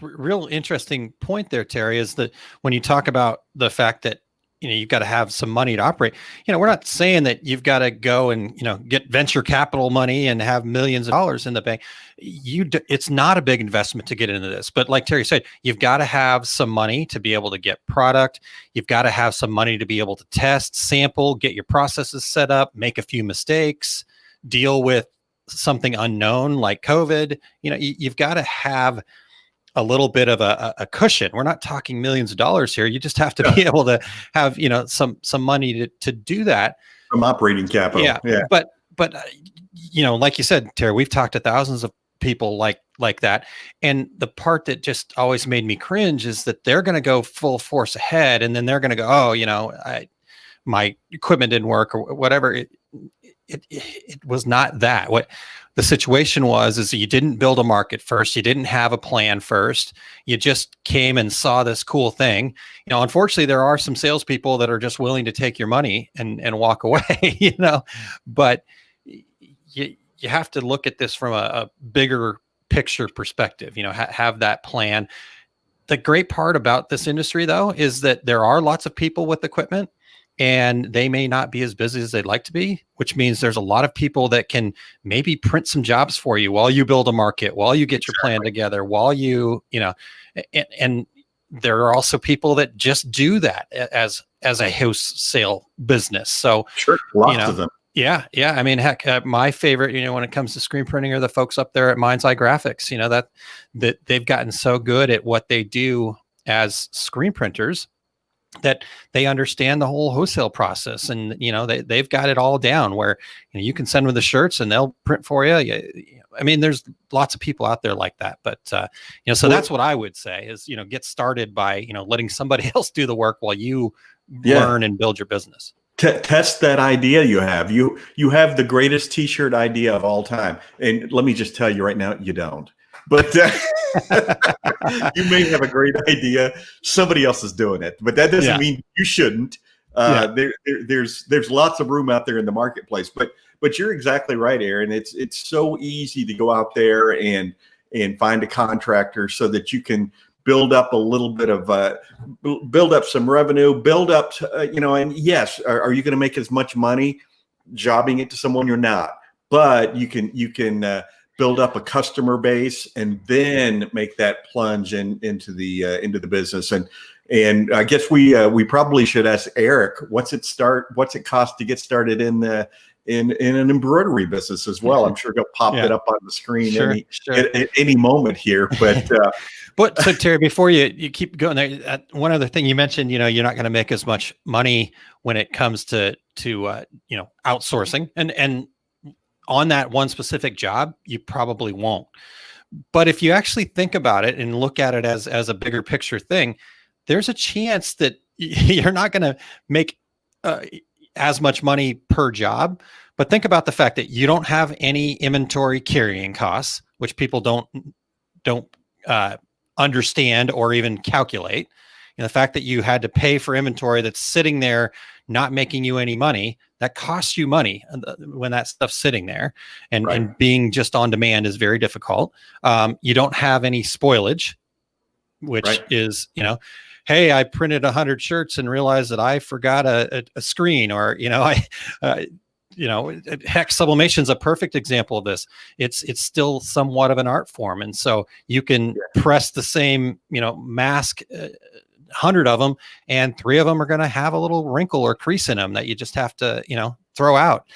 real interesting point there, Terry, is that when you talk about the fact that you've got to have some money to operate, we're not saying that you've got to go and get venture capital money and have millions of dollars in the bank. It's not a big investment to get into this, but like Terry said, you've got to have some money to be able to get product. You've got to have some money to be able to test, sample, get your processes set up, make a few mistakes, deal with something unknown like COVID. You've got to have a little bit of a cushion. We're not talking millions of dollars here. You just have to be able to have, some money to do that. Some operating capital. Yeah. But like you said, Terry, we've talked to thousands of people like that. And the part that just always made me cringe is that they're going to go full force ahead. And then they're going to go, my equipment didn't work or whatever. it was not that. What the situation was is you didn't build a market first. You didn't have a plan first. You just came and saw this cool thing. Unfortunately, there are some salespeople that are just willing to take your money and walk away, but you have to look at this from a bigger picture perspective, have that plan. The great part about this industry, though, is that there are lots of people with equipment, and they may not be as busy as they'd like to be, which means there's a lot of people that can maybe print some jobs for you while you build a market, while you get your plan together, while and there are also people that just do that as a wholesale business. So lots of them. Yeah. I mean, heck, my favorite, when it comes to screen printing are the folks up there at Mind's Eye Graphics, that they've gotten so good at what they do as screen printers that they understand the whole wholesale process, and they've got it all down where you can send them the shirts and they'll print for you. I mean, there's lots of people out there like that, but so that's what I would say is get started by letting somebody else do the work while you learn and build your business. Test that idea you have. You have the greatest T-shirt idea of all time, and let me just tell you right now, you don't. But you may have a great idea. Somebody else is doing it, but that doesn't mean you shouldn't. There's lots of room out there in the marketplace. But you're exactly right, Aaron. It's so easy to go out there and find a contractor so that you can build up a little bit of build up some revenue, build up and yes, are you going to make as much money jobbing it to someone? You're not, but you can build up a customer base and then make that plunge into the business. And I guess we probably should ask Eric, what's it cost to get started in an embroidery business as well? I'm sure he'll pop it up on the screen at any moment here. But so Terry, before you keep going there, one other thing you mentioned, you're not going to make as much money when it comes to outsourcing, and on that one specific job, you probably won't. But if you actually think about it and look at it as a bigger picture thing, there's a chance that you're not going to make as much money per job. But think about the fact that you don't have any inventory carrying costs, which people don't understand or even calculate. The fact that you had to pay for inventory that's sitting there, not making you any money, that costs you money when that stuff's sitting there, and being just on demand is very difficult. You don't have any spoilage, which is, hey, I printed 100 shirts and realized that I forgot a screen, or, heck, sublimation's a perfect example of this. It's still somewhat of an art form. And so you can press the same, mask, 100 of them, and 3 of them are going to have a little wrinkle or crease in them that you just have to, throw out.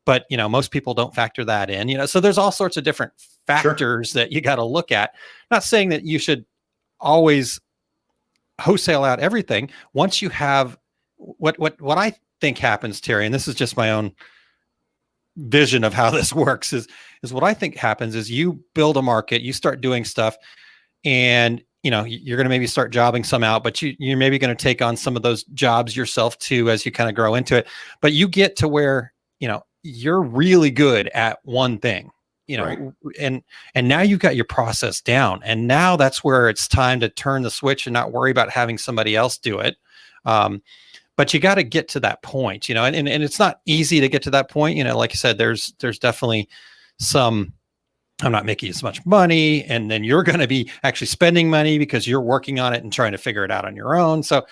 But, most people don't factor that in, so there's all sorts of different factors that you got to look at. Not saying that you should always wholesale out everything. Once you have what I think happens, Terry, and this is just my own vision of how this works, is what I think happens is you build a market, you start doing stuff, and you're going to maybe start jobbing some out, but you're maybe going to take on some of those jobs yourself too as you kind of grow into it. But you get to where you're really good at one thing, and now you've got your process down, and now that's where it's time to turn the switch and not worry about having somebody else do it. But you got to get to that point, and it's not easy to get to that point. Like I said, there's definitely some, I'm not making as much money, and then you're going to be actually spending money because you're working on it and trying to figure it out on your own. So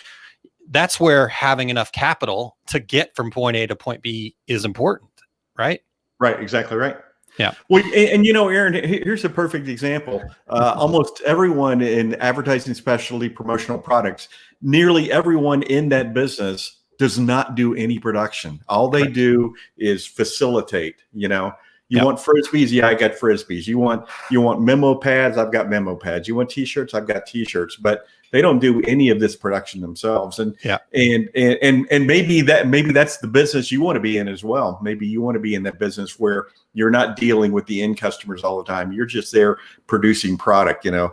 that's where having enough capital to get from point A to point B is important, right? Right. Exactly right. Yeah. Well, and Aaron, here's a perfect example. Almost everyone in advertising, specialty, promotional products, nearly everyone in that business does not do any production. All they do is facilitate. You want frisbees? Yeah, I got frisbees. You want memo pads? I've got memo pads. You want T-shirts? I've got T-shirts. But they don't do any of this production themselves. And maybe that's the business you want to be in as well. Maybe you want to be in that business where you're not dealing with the end customers all the time. You're just there producing product. Along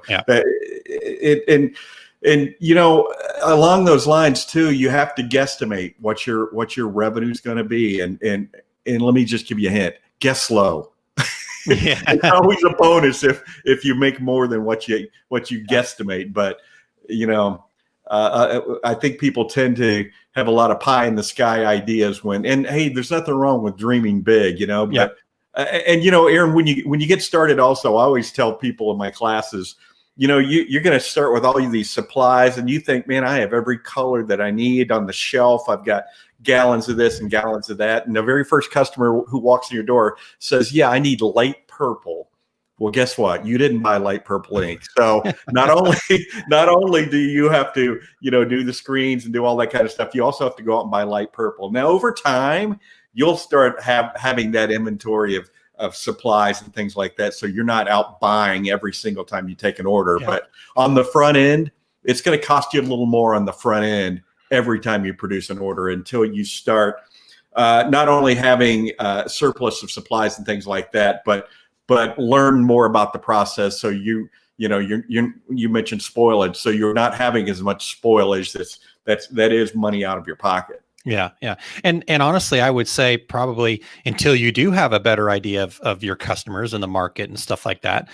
those lines too, you have to guesstimate what your revenue is going to be, and and let me just give you a hint: guess low. Yeah. It's always a bonus if you make more than what you guesstimate. But I think people tend to have a lot of pie in the sky ideas and hey, there's nothing wrong with dreaming big, But Yeah. Aaron, when you get started, also, I always tell people in my classes, you're going to start with all of these supplies, and you think, man, I have every color that I need on the shelf. I've got gallons of this and gallons of that. And the very first customer who walks in your door says, yeah, I need light purple. Well, guess what? You didn't buy light purple ink. So not only do you have to, do the screens and do all that kind of stuff, you also have to go out and buy light purple. Now, over time, you'll start having that inventory of supplies and things like that. So you're not out buying every single time you take an order. Yeah. But on the front end, it's going to cost you a little more on the front end every time you produce an order until you start not only having surplus of supplies and things like that, but learn more about the process. So you mentioned spoilage, so you're not having as much spoilage that is money out of your pocket. Yeah. Yeah. And honestly, I would say probably until you do have a better idea of your customers and the market and stuff like that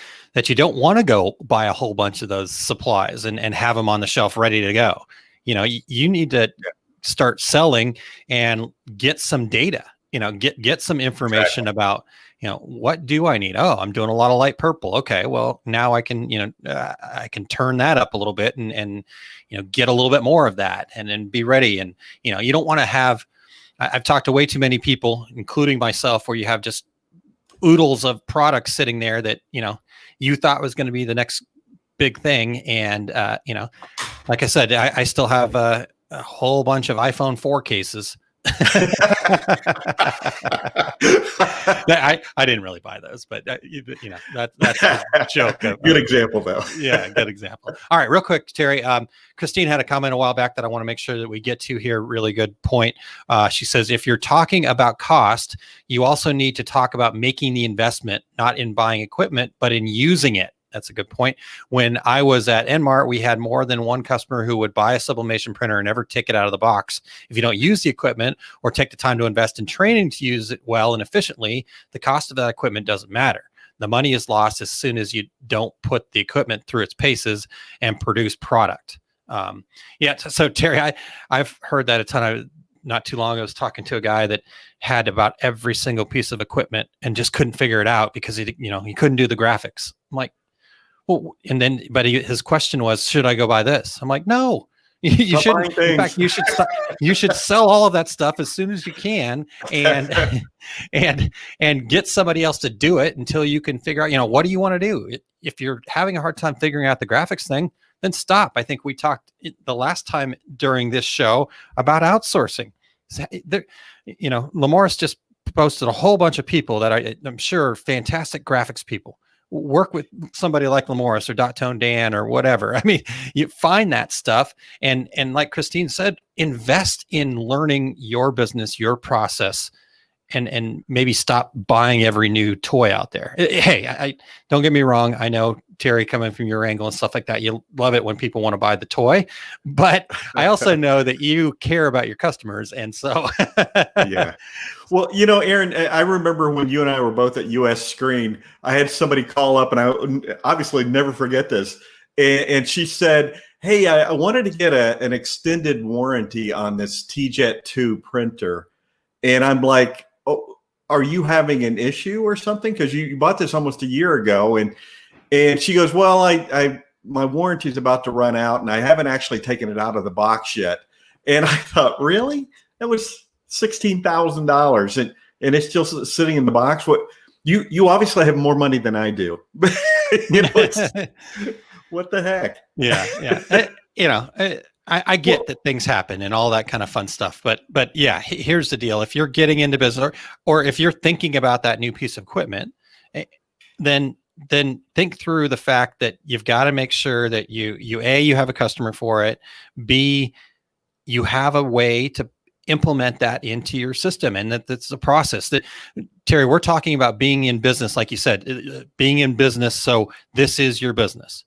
you don't want to go buy a whole bunch of those supplies and have them on the shelf ready to go. You need to start selling and get some data, get some information about, what do I need? Oh, I'm doing a lot of light purple. Okay. Well, now I can, I can turn that up a little bit and get a little bit more of that and then be ready. And, you don't want to have, I've talked to way too many people, including myself, where you have just oodles of products sitting there that, you thought was going to be the next big thing. And, like I said, I still have a whole bunch of iPhone 4 cases. I didn't really buy those, but that's a joke. Good example, though. Yeah, good example. All right, real quick, Terry. Christine had a comment a while back that I want to make sure that we get to here. Really good point. She says, if you're talking about cost, you also need to talk about making the investment, not in buying equipment, but in using it. That's a good point. When I was at Enmart, we had more than one customer who would buy a sublimation printer and never take it out of the box. If you don't use the equipment or take the time to invest in training to use it well and efficiently, the cost of that equipment doesn't matter. The money is lost as soon as you don't put the equipment through its paces and produce product. So Terry, I've heard that a ton. Not too long, I was talking to a guy that had about every single piece of equipment and just couldn't figure it out because he couldn't do the graphics. I'm like, well, but his question was, should I go buy this? I'm like, no, you shouldn't. In fact, you should sell all of that stuff as soon as you can and get somebody else to do it until you can figure out, what do you want to do? If you're having a hard time figuring out the graphics thing, then stop. I think we talked the last time during this show about outsourcing. Lamorris just posted a whole bunch of people that I'm sure are fantastic graphics people. Work with somebody like Lamorris or Dot Tone Dan or whatever. I mean, you find that stuff and like Christine said, invest in learning your business, your process, and maybe stop buying every new toy out there. Hey, I don't get me wrong. I know, Terry, coming from your angle and stuff like that, you love it when people want to buy the toy, but I also know that you care about your customers. And so, yeah. Well, Aaron, I remember when you and I were both at US Screen, I had somebody call up, and I obviously never forget this. And she said, hey, I wanted to get an extended warranty on this TJet 2 printer. And I'm like, oh, are you having an issue or something? Because you bought this almost a year ago. And she goes, well, my warranty is about to run out, and I haven't actually taken it out of the box yet. And I thought, really? That was $16,000, and it's still sitting in the box. What you obviously have more money than I do. What the heck? Yeah. I get that things happen and all that kind of fun stuff, but yeah, here's the deal. If you're getting into business or if you're thinking about that new piece of equipment, then think through the fact that you've got to make sure that you have a customer for it. B, you have a way to implement that into your system, and that's a process. That, Terry, we're talking about being in business, like you said, being in business. So this is your business,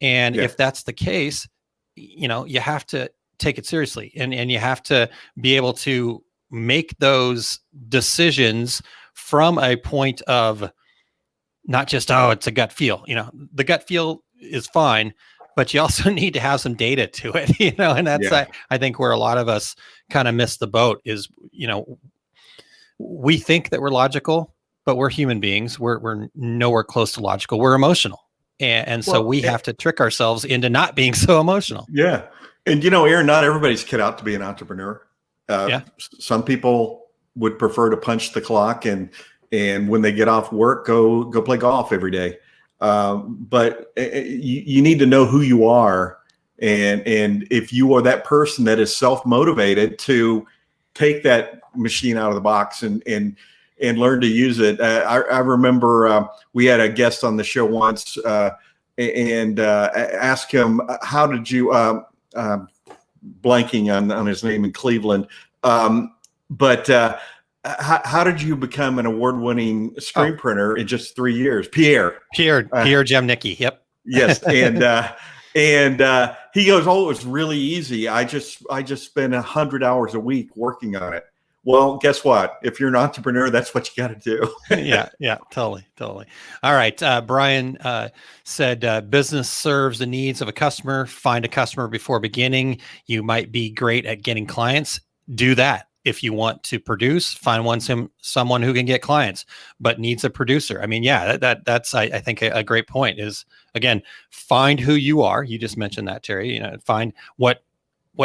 and if that's the case, you have to take it seriously, and you have to be able to make those decisions from a point of not just, oh, it's a gut feel. The gut feel is fine, but you also need to have some data to it, and that's, I think, where a lot of us kind of miss the boat is, we think that we're logical, but we're human beings. We're nowhere close to logical. We're emotional. And so we have to trick ourselves into not being so emotional. Yeah. And, Aaron, not everybody's cut out to be an entrepreneur. Some people would prefer to punch the clock and when they get off work, go play golf every day. But you need to know who you are. And if you are that person that is self-motivated to take that machine out of the box and learn to use it. I remember we had a guest on the show once and asked him, how did you, blanking on his name in Cleveland, but how did you become an award-winning screen printer in just 3 years? Pierre Jemnicki. Yep. Yes. And he goes, oh, it was really easy. I just spent 100 hours a week working on it. Well, guess what? If you're an entrepreneur, that's what you got to do. Yeah, totally. All right. Brian said, business serves the needs of a customer. Find a customer before beginning. You might be great at getting clients. Do that. If you want to produce, find someone who can get clients, but needs a producer. I mean, that's I think a great point is, again, find who you are. You just mentioned that, Terry. Find what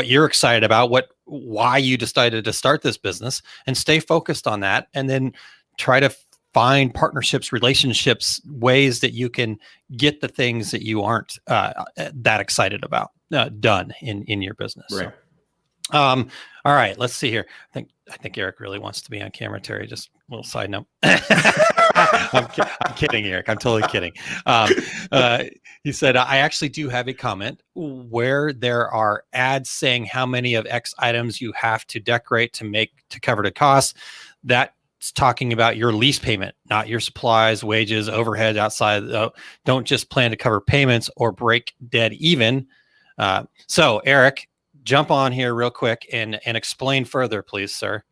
you're excited about, why you decided to start this business, and stay focused on that. And then try to find partnerships, relationships, ways that you can get the things that you aren't that excited about done in your business. Right. So, all right, let's see here. I think Eric really wants to be on camera, Terry. Just a little side note. I'm kidding, Eric. I'm totally kidding. He said, I actually do have a comment where there are ads saying how many of X items you have to decorate to cover the cost. That's talking about your lease payment, not your supplies, wages, overhead outside. Don't just plan to cover payments or break dead even. So, Eric, jump on here real quick and explain further, please, sir.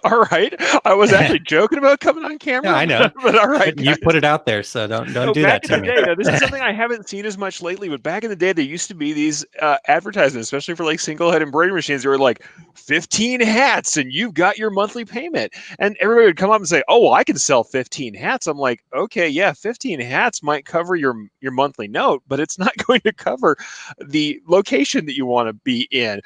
All right. I was actually joking about coming on camera. Yeah, I know. But all right. You put it out there, so don't do that to me. Now, this is something I haven't seen as much lately, but back in the day, there used to be these advertisements, especially for like single head embroidery machines. They were like 15 hats and you've got your monthly payment. And everybody would come up and say, oh, well, I can sell 15 hats. I'm like, okay, yeah, 15 hats might cover your monthly note, but it's not going to cover the location that you want to be in.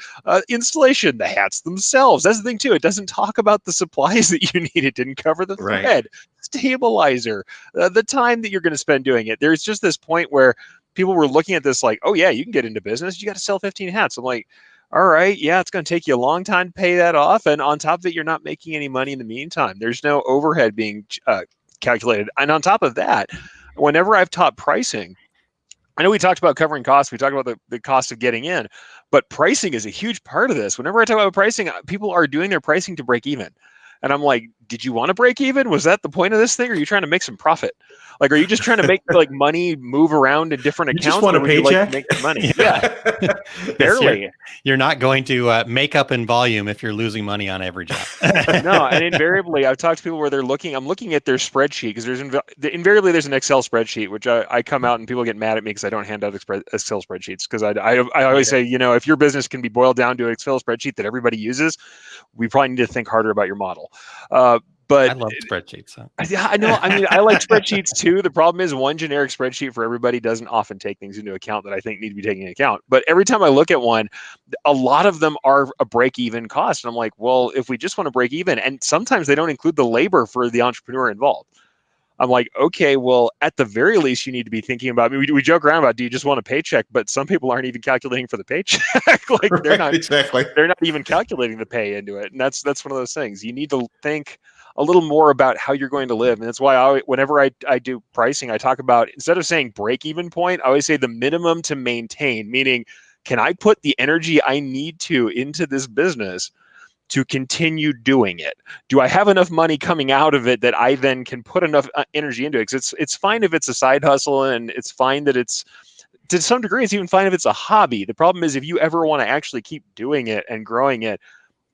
Installation, the hats themselves. That's the thing too. It doesn't talk about the supplies that you need. It didn't cover the thread, stabilizer, the time that you're going to spend doing it. There's just this point where people were looking at this like, oh yeah, you can get into business. You got to sell 15 hats. I'm like, all right, yeah, it's going to take you a long time to pay that off. And on top of it, you're not making any money in the meantime. There's no overhead being calculated. And on top of that, whenever I've taught pricing, I know we talked about covering costs. We talked about the cost of getting in, but pricing is a huge part of this. Whenever I talk about pricing, people are doing their pricing to break even. And I'm like, did you want to break even? Was that the point of this thing? Or are you trying to make some profit? Like, are you just trying to make like money move around in different accounts? You just want a paycheck? Like, make some money. Yeah. Barely. You're not going to make up in volume if you're losing money on every job. No, and invariably, I've talked to people where I'm looking at their spreadsheet because invariably there's an Excel spreadsheet, which I come out and people get mad at me because I don't hand out Excel spreadsheets. Because I always say, if your business can be boiled down to an Excel spreadsheet that everybody uses, we probably need to think harder about your model. But I love spreadsheets. So. Yeah, I know. I mean, I like spreadsheets too. The problem is one generic spreadsheet for everybody doesn't often take things into account that I think need to be taken into account. But every time I look at one, a lot of them are a break-even cost. And I'm like, well, if we just want to break even, and sometimes they don't include the labor for the entrepreneur involved. I'm like, okay, well, at the very least, you need to be thinking about, we joke around about, do you just want a paycheck? But some people aren't even calculating for the paycheck. Like they're not even calculating the pay into it. And that's one of those things. You need to think a little more about how you're going to live. And that's why whenever I do pricing, I talk about, instead of saying break even point, I always say the minimum to maintain, meaning, can I put the energy I need to into this business to continue doing it? Do I have enough money coming out of it that I then can put enough energy into it? Because it's fine if it's a side hustle, and it's fine that it's, to some degree, it's even fine if it's a hobby. The problem is if you ever want to actually keep doing it and growing it,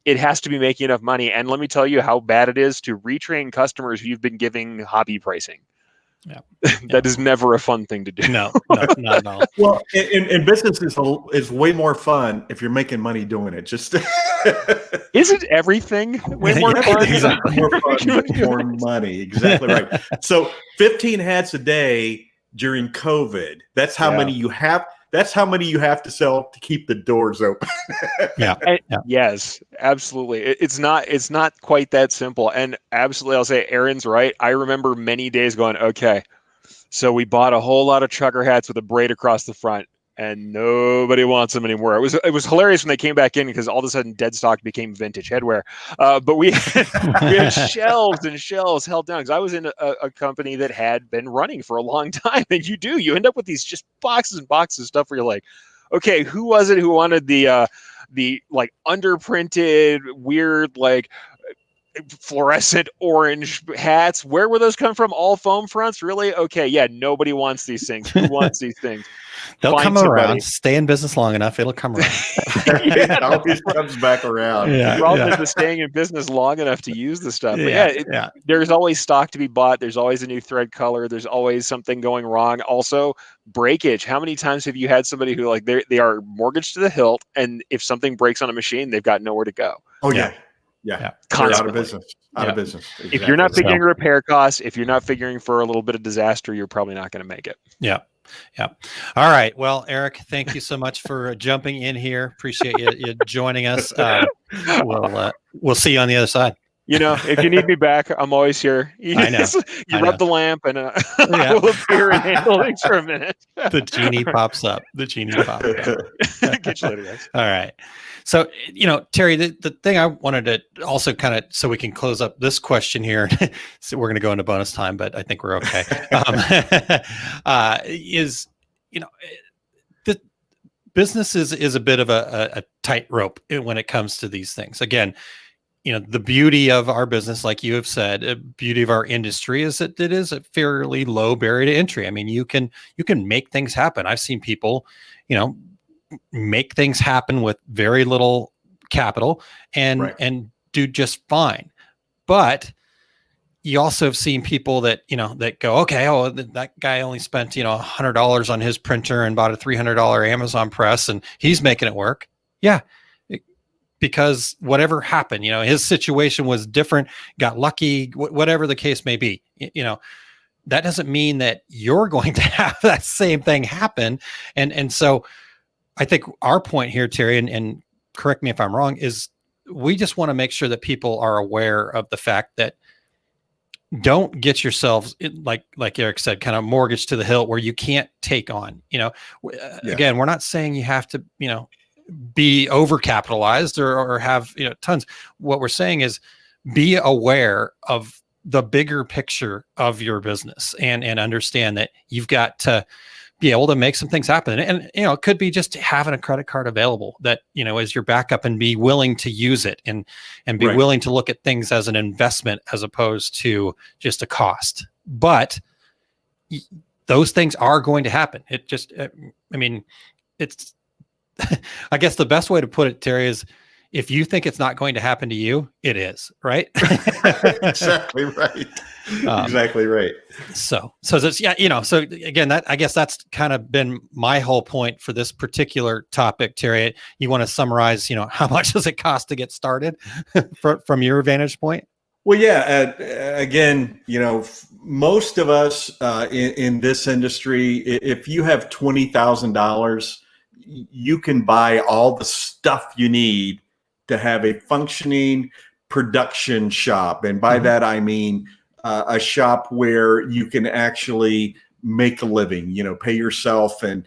it has to be making enough money. And let me tell you how bad it is to retrain customers who you've been giving hobby pricing. Yeah. That is never a fun thing to do. No, not at all. Well, in business is way more fun if you're making money doing it. Just Isn't everything way more fun? Exactly. more fun, more money. Exactly right. So 15 hats a day during COVID. That's how many you have. That's how many you have to sell to keep the doors open. Yes, absolutely. It's not quite that simple. And absolutely, I'll say Aaron's right. I remember many days going, okay, so we bought a whole lot of trucker hats with a braid across the front, and nobody wants them anymore. It was hilarious when they came back in because all of a sudden dead stock became vintage headwear. But we had shelves and shelves held down because I was in a company that had been running for a long time. And you end up with these just boxes and boxes of stuff where you're like, okay, who was it who wanted the like underprinted weird like fluorescent orange hats? Where were those come from? All foam fronts? Really? Okay, yeah, nobody wants these things. Who wants these things? They'll Find come somebody. around. Stay in business long enough, it'll come around. It always comes back around. The problem is the staying in business long enough to use the stuff. But there's always stock to be bought. There's always a new thread color. There's always something going wrong. Also, breakage. How many times have you had somebody who like they are mortgaged to the hilt, and if something breaks on a machine, they've got nowhere to go. Oh yeah. They're out of business. Out of business. Exactly. If you're not figuring repair costs, if you're not figuring for a little bit of disaster, you're probably not going to make it. Yeah. All right. Well, Eric, thank you so much for jumping in here. Appreciate you joining us. We'll see you on the other side. You know, if you need me back, I'm always here. I know. You rub the lamp and I will appear and handle things for a minute. The genie pops up. Get you later, guys. All right. So, Terry, the thing I wanted to also kind of, so we can close up this question here. So we're going to go into bonus time, but I think we're okay. The business is a bit of a tightrope when it comes to these things. Again, the beauty of our business, like you have said, beauty of our industry is that it is a fairly low barrier to entry. I mean, you can make things happen. I've seen people, make things happen with very little capital and do just fine. But you also have seen people that, that go, okay, that guy only spent, $100 on his printer and bought a $300 Amazon press and he's making it work. Yeah. Because whatever happened, his situation was different, got lucky, whatever the case may be, that doesn't mean that you're going to have that same thing happen. And so I think our point here, Terry, and correct me if I'm wrong, is we just want to make sure that people are aware of the fact that don't get yourselves, like Eric said, kind of mortgaged to the hilt where you can't take on, again, we're not saying you have to, be overcapitalized or have, tons. What we're saying is be aware of the bigger picture of your business and understand that you've got to be able to make some things happen. And, it could be just having a credit card available that, as your backup and be willing to use it and be willing to look at things as an investment as opposed to just a cost. But those things are going to happen. It just, it's, I guess the best way to put it, Terry, is if you think it's not going to happen to you, it is, right? Exactly right. Exactly right. So that's, so again, I guess that's kind of been my whole point for this particular topic, Terry. You want to summarize, how much does it cost to get started from your vantage point? Well, yeah, again, most of us in this industry, if you have $20,000, you can buy all the stuff you need to have a functioning production shop. And by that, I mean a shop where you can actually make a living, pay yourself and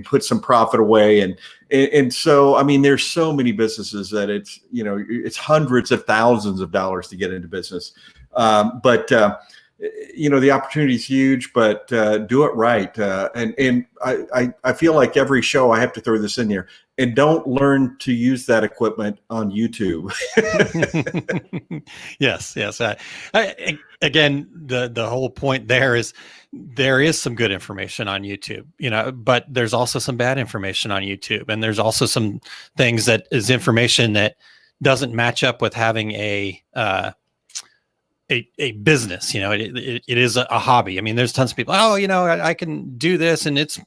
put some profit away. And so, there's so many businesses that it's hundreds of thousands of dollars to get into business. But the opportunity is huge, but do it right. And I feel like every show I have to throw this in there. And don't learn to use that equipment on YouTube. Yes. Again, the whole point there is some good information on YouTube, but there's also some bad information on YouTube, and there's also some things that is information that doesn't match up with having a business. It is a hobby. I mean, there's tons of people, oh, I can do this, and it's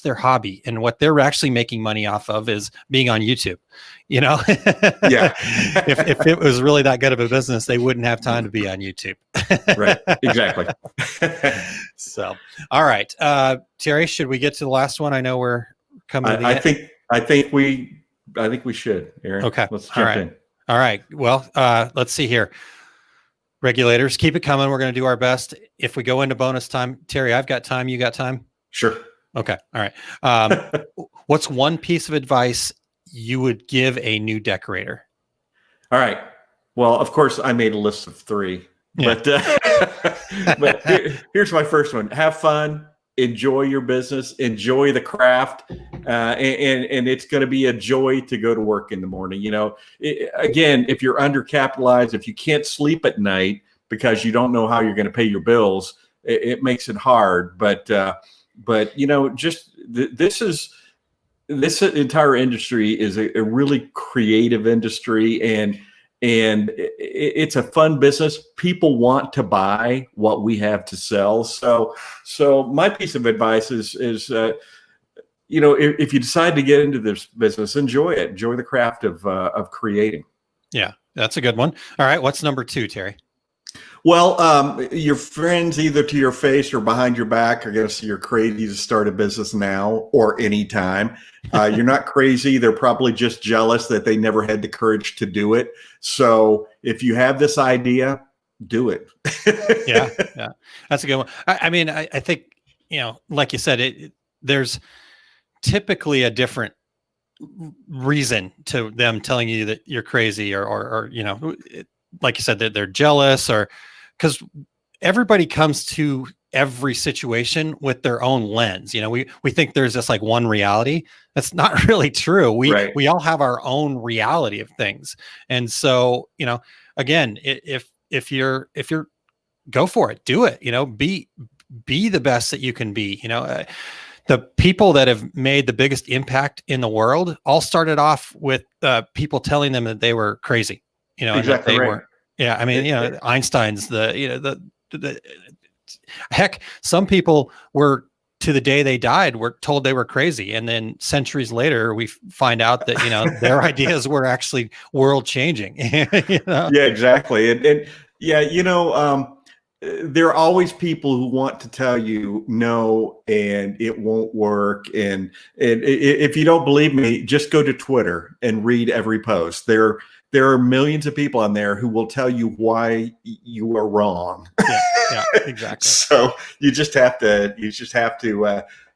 their hobby, and what they're actually making money off of is being on YouTube. Yeah. if it was really that good of a business, they wouldn't have time to be on YouTube. Right. Exactly. So, all right, Terry, should we get to the last one? I know we're coming to the end. I think we should, Aaron. Okay. Let's jump in. All right. Well, let's see here. Regulators, keep it coming. We're going to do our best. If we go into bonus time, Terry, I've got time. You got time? Sure. Okay. All right. What's one piece of advice you would give a new decorator? All right. Well, of course, I made a list of 3, but here's my first one. Have fun. Enjoy your business. Enjoy the craft. And it's going to be a joy to go to work in the morning. Again, if you're undercapitalized, if you can't sleep at night because you don't know how you're going to pay your bills, it makes it hard. But this entire industry is a really creative industry, and it's a fun business. People want to buy what we have to sell. So my piece of advice is if you decide to get into this business, enjoy it. Enjoy the craft of creating. Yeah, that's a good one. All right. What's number 2, Terry? Well, your friends, either to your face or behind your back, are going to say you're crazy to start a business now or anytime. You're not crazy. They're probably just jealous that they never had the courage to do it. So if you have this idea, do it. Yeah, that's a good one. I mean, I think, like you said, there's typically a different reason to them telling you that you're crazy, or like you said, that they're jealous, or because everybody comes to every situation with their own lens. We think there's just like one reality. That's not really true. We all have our own reality of things. And so, again, if you're go for it, do it, be the best that you can be. The people that have made the biggest impact in the world all started off with people telling them that they were crazy. Exactly they right. weren't. Yeah, I mean, Einstein's heck, some people were, to the day they died, were told they were crazy, and then centuries later we find out that their ideas were actually world changing. Yeah, exactly. And there are always people who want to tell you no, and it won't work. And if you don't believe me, just go to Twitter and read every post. There are millions of people on there who will tell you why you are wrong. Yeah, exactly. So you just have to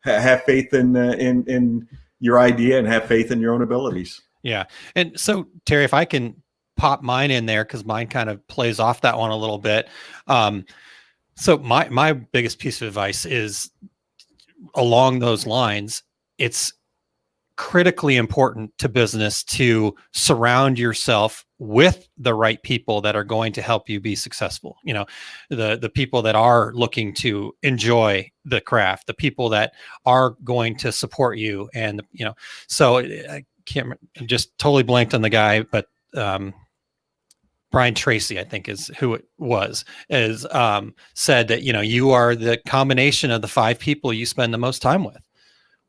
have faith in your idea and have faith in your own abilities. Yeah. And so, Terry, if I can pop mine in there, because mine kind of plays off that one a little bit. So my biggest piece of advice is along those lines. It's critically important to business to surround yourself with the right people that are going to help you be successful. The people that are looking to enjoy the craft, the people that are going to support you. And, so I can't, just totally blanked on the guy, but, Brian Tracy, I think is who it was, said that, you are the combination of the 5 people you spend the most time with.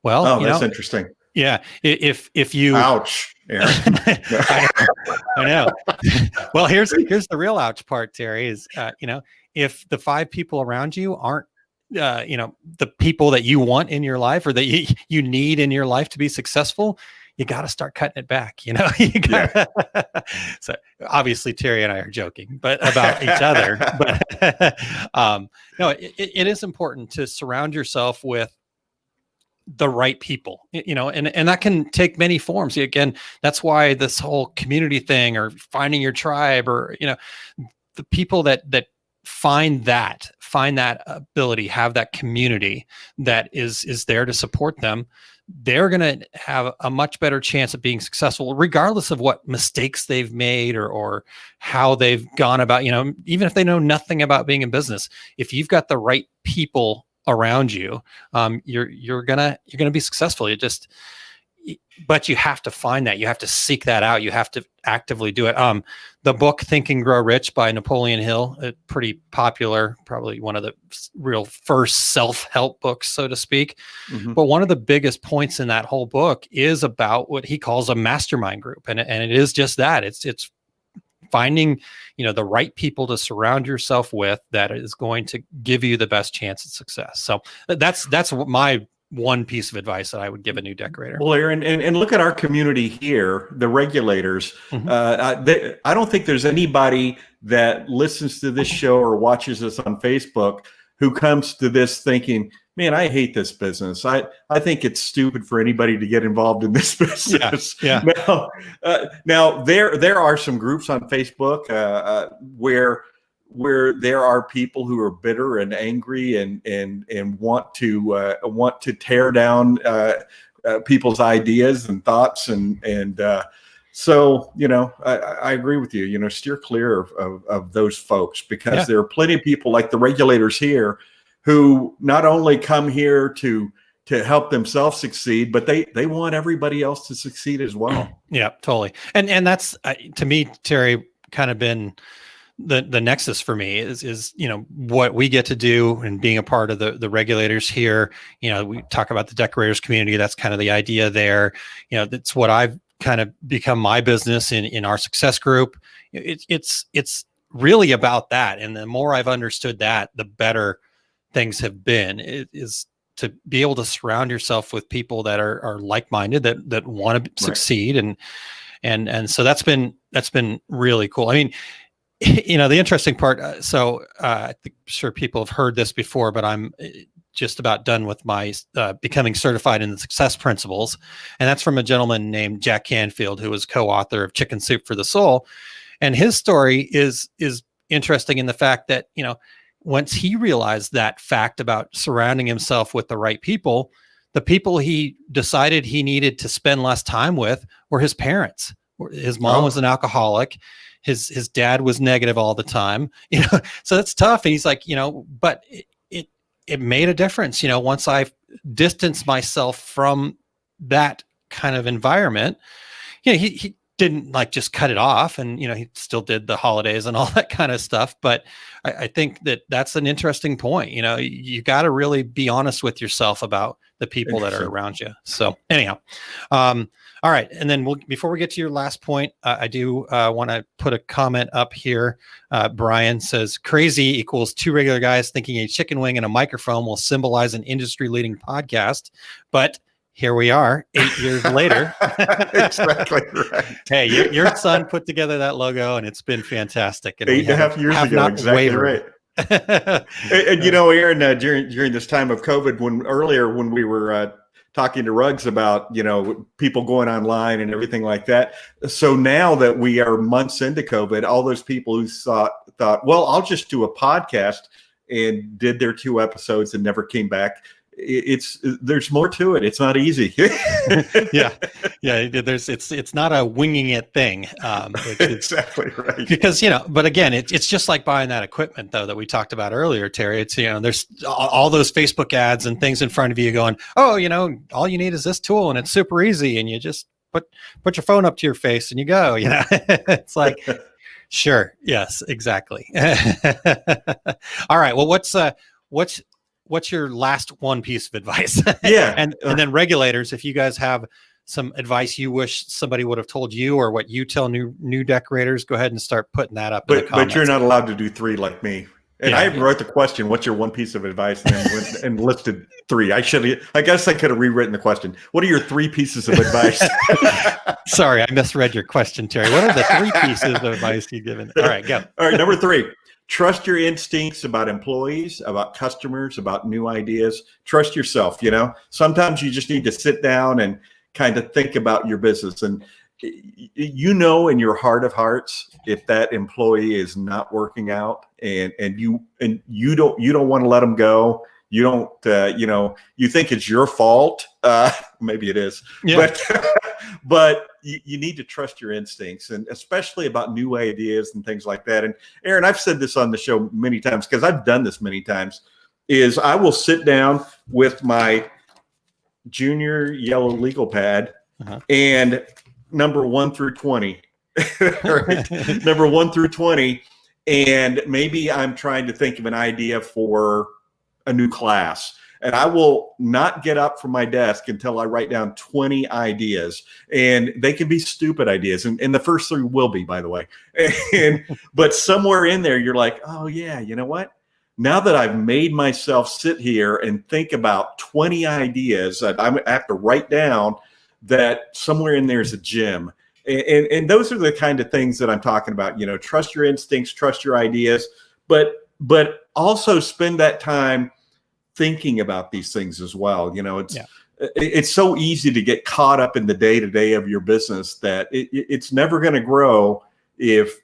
Well, that's interesting. Yeah. If you, ouch, Aaron. I know. Well, here's the real ouch part, Terry, is, if the 5 people around you aren't, the people that you want in your life, or that you need in your life to be successful, you got to start cutting it back. So obviously Terry and I are joking, but about each other, but no, it is important to surround yourself with the right people, and that can take many forms. Again, that's why this whole community thing, or finding your tribe, or, the people that find that ability, have that community that is there to support them, they're going to have a much better chance of being successful, regardless of what mistakes they've made or how they've gone about, even if they know nothing about being in business. If you've got the right people around you, you're gonna be successful. but you have to find that. You have to seek that out. You have to actively do it. The book Think and Grow Rich by Napoleon Hill, pretty popular, probably one of the real first self-help books, so to speak. Mm-hmm. But one of the biggest points in that whole book is about what he calls a mastermind group. And it is just that. It's finding, the right people to surround yourself with that is going to give you the best chance at success. So that's what my one piece of advice that I would give a new decorator. Well, Aaron, and look at our community here, the Regulators. Mm-hmm. I don't think there's anybody that listens to this show or watches us on Facebook who comes to this thinking, man, I hate this business. I think it's stupid for anybody to get involved in this business. Yeah. Now there are some groups on Facebook where there are people who are bitter and angry and want to tear down people's ideas and thoughts and so I agree with you. Steer clear of those folks, because there are plenty of people like the Regulators here who not only come here to help themselves succeed, but they want everybody else to succeed as well. Yeah, totally. And that's to me, Terry, kind of been the nexus for me is what we get to do and being a part of the Regulators here. We talk about the decorators community. That's kind of the idea there. That's what I've kind of become my business in our success group. It's really about that. And the more I've understood that, the better things have been. It is to be able to surround yourself with people that are like-minded, that want to succeed. And so that's been really cool. I mean, the interesting part, I'm sure people have heard this before, but I'm just about done with my becoming certified in the success principles. And that's from a gentleman named Jack Canfield, who was co-author of Chicken Soup for the Soul. And his story is interesting in the fact that, once he realized that fact about surrounding himself with the right people, the people he decided he needed to spend less time with were his parents. His mom was an alcoholic. His dad was negative all the time, so that's tough. And he's like, but it made a difference. Once I distanced myself from that kind of environment, he didn't just cut it off, and he still did the holidays and all that kind of stuff. But I think that's an interesting point. You got to really be honest with yourself about the people that are around you. So anyhow, all right. And then before we get to your last point, I do want to put a comment up here. Brian says, crazy equals two regular guys thinking a chicken wing and a microphone will symbolize an industry-leading podcast. But here we are 8 years later. Exactly right. Hey, your son put together that logo, and it's been fantastic. And 8.5 years ago, exactly right. And Aaron, during this time of COVID, when we were talking to Ruggs about people going online and everything like that. So now that we are months into COVID, all those people who thought, well, I'll just do a podcast, and did their 2 episodes and never came back. There's more to it. It's not easy. yeah. It's not a winging it thing. It's exactly right. Because but again, it's just like buying that equipment though that we talked about earlier, Terry. It's there's all those Facebook ads and things in front of you going, oh, all you need is this tool and it's super easy, and you just put your phone up to your face and you go. It's like, sure, yes, exactly. All right. Well, what's your last one piece of advice? Yeah. and then Regulators, if you guys have some advice you wish somebody would have told you, or what you tell new decorators, go ahead and start putting that up in the comments. But you're not allowed to do 3 like me. And I wrote the question, what's your one piece of advice? And listed 3. I guess I could have rewritten the question. What are your 3 pieces of advice? Sorry, I misread your question, Terry. What are the 3 pieces of advice you've given? All right, go. All right, number 3. Trust your instincts about employees, about customers, about new ideas. Trust yourself. Sometimes you just need to sit down and kind of think about your business. And in your heart of hearts, if that employee is not working out and you don't want to let them go, you don't, you think it's your fault. Maybe it is, but you need to trust your instincts, and especially about new ideas and things like that. And Aaron, I've said this on the show many times, because I've done this many times, is I will sit down with my junior yellow legal pad and number 1 through 20, right? Number 1 through 20. And maybe I'm trying to think of an idea for a new class. And I will not get up from my desk until I write down 20 ideas. And they can be stupid ideas. And the first 3 will be, by the way. But somewhere in there, you're like, oh, yeah, you know what? Now that I've made myself sit here and think about 20 ideas that I have to write down, that somewhere in there is a gem. And those are the kind of things that I'm talking about. You know, trust your instincts, trust your ideas, but also spend that time thinking about these things as well. You know, it's so easy to get caught up in the day-to-day of your business that it's never going to grow if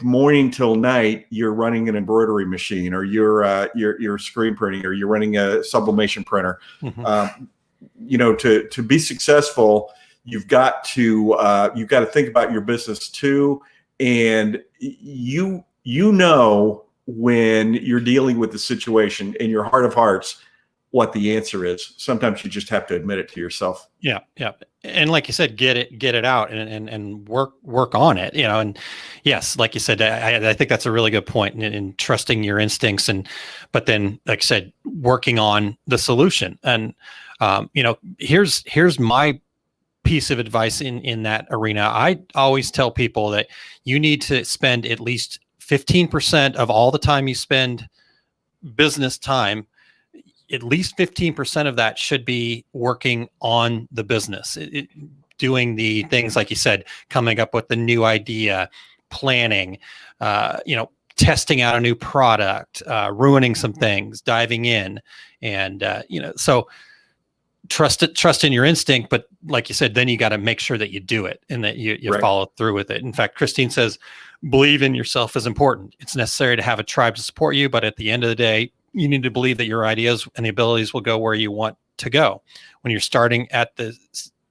morning till night you're running an embroidery machine, or you're screen printing, or you're running a sublimation printer. You know, to be successful, you've got to think about your business too, and you know when you're dealing with the situation in your heart of hearts what the answer is. Sometimes you just have to admit it to yourself. Yeah. And like you said, get it out and work on it, you know. And yes, like you said, I think that's a really good point in trusting your instincts, but then, like I said, working on the solution. And you know, here's my piece of advice in that arena. I always tell people that you need to spend at least 15% of all the time you spend business time. At least 15% of that should be working on the business, doing the things like you said, coming up with the new idea, planning, you know, testing out a new product, ruining some things, diving in, and you know, so trust in your instinct. But like you said, then you got to make sure that you do it and that you right. follow through with it. In fact, Christine says, believe in yourself is important. It's necessary to have a tribe to support you, but at the end of the day, you need to believe that your ideas and the abilities will go where you want to go. When you're staring at the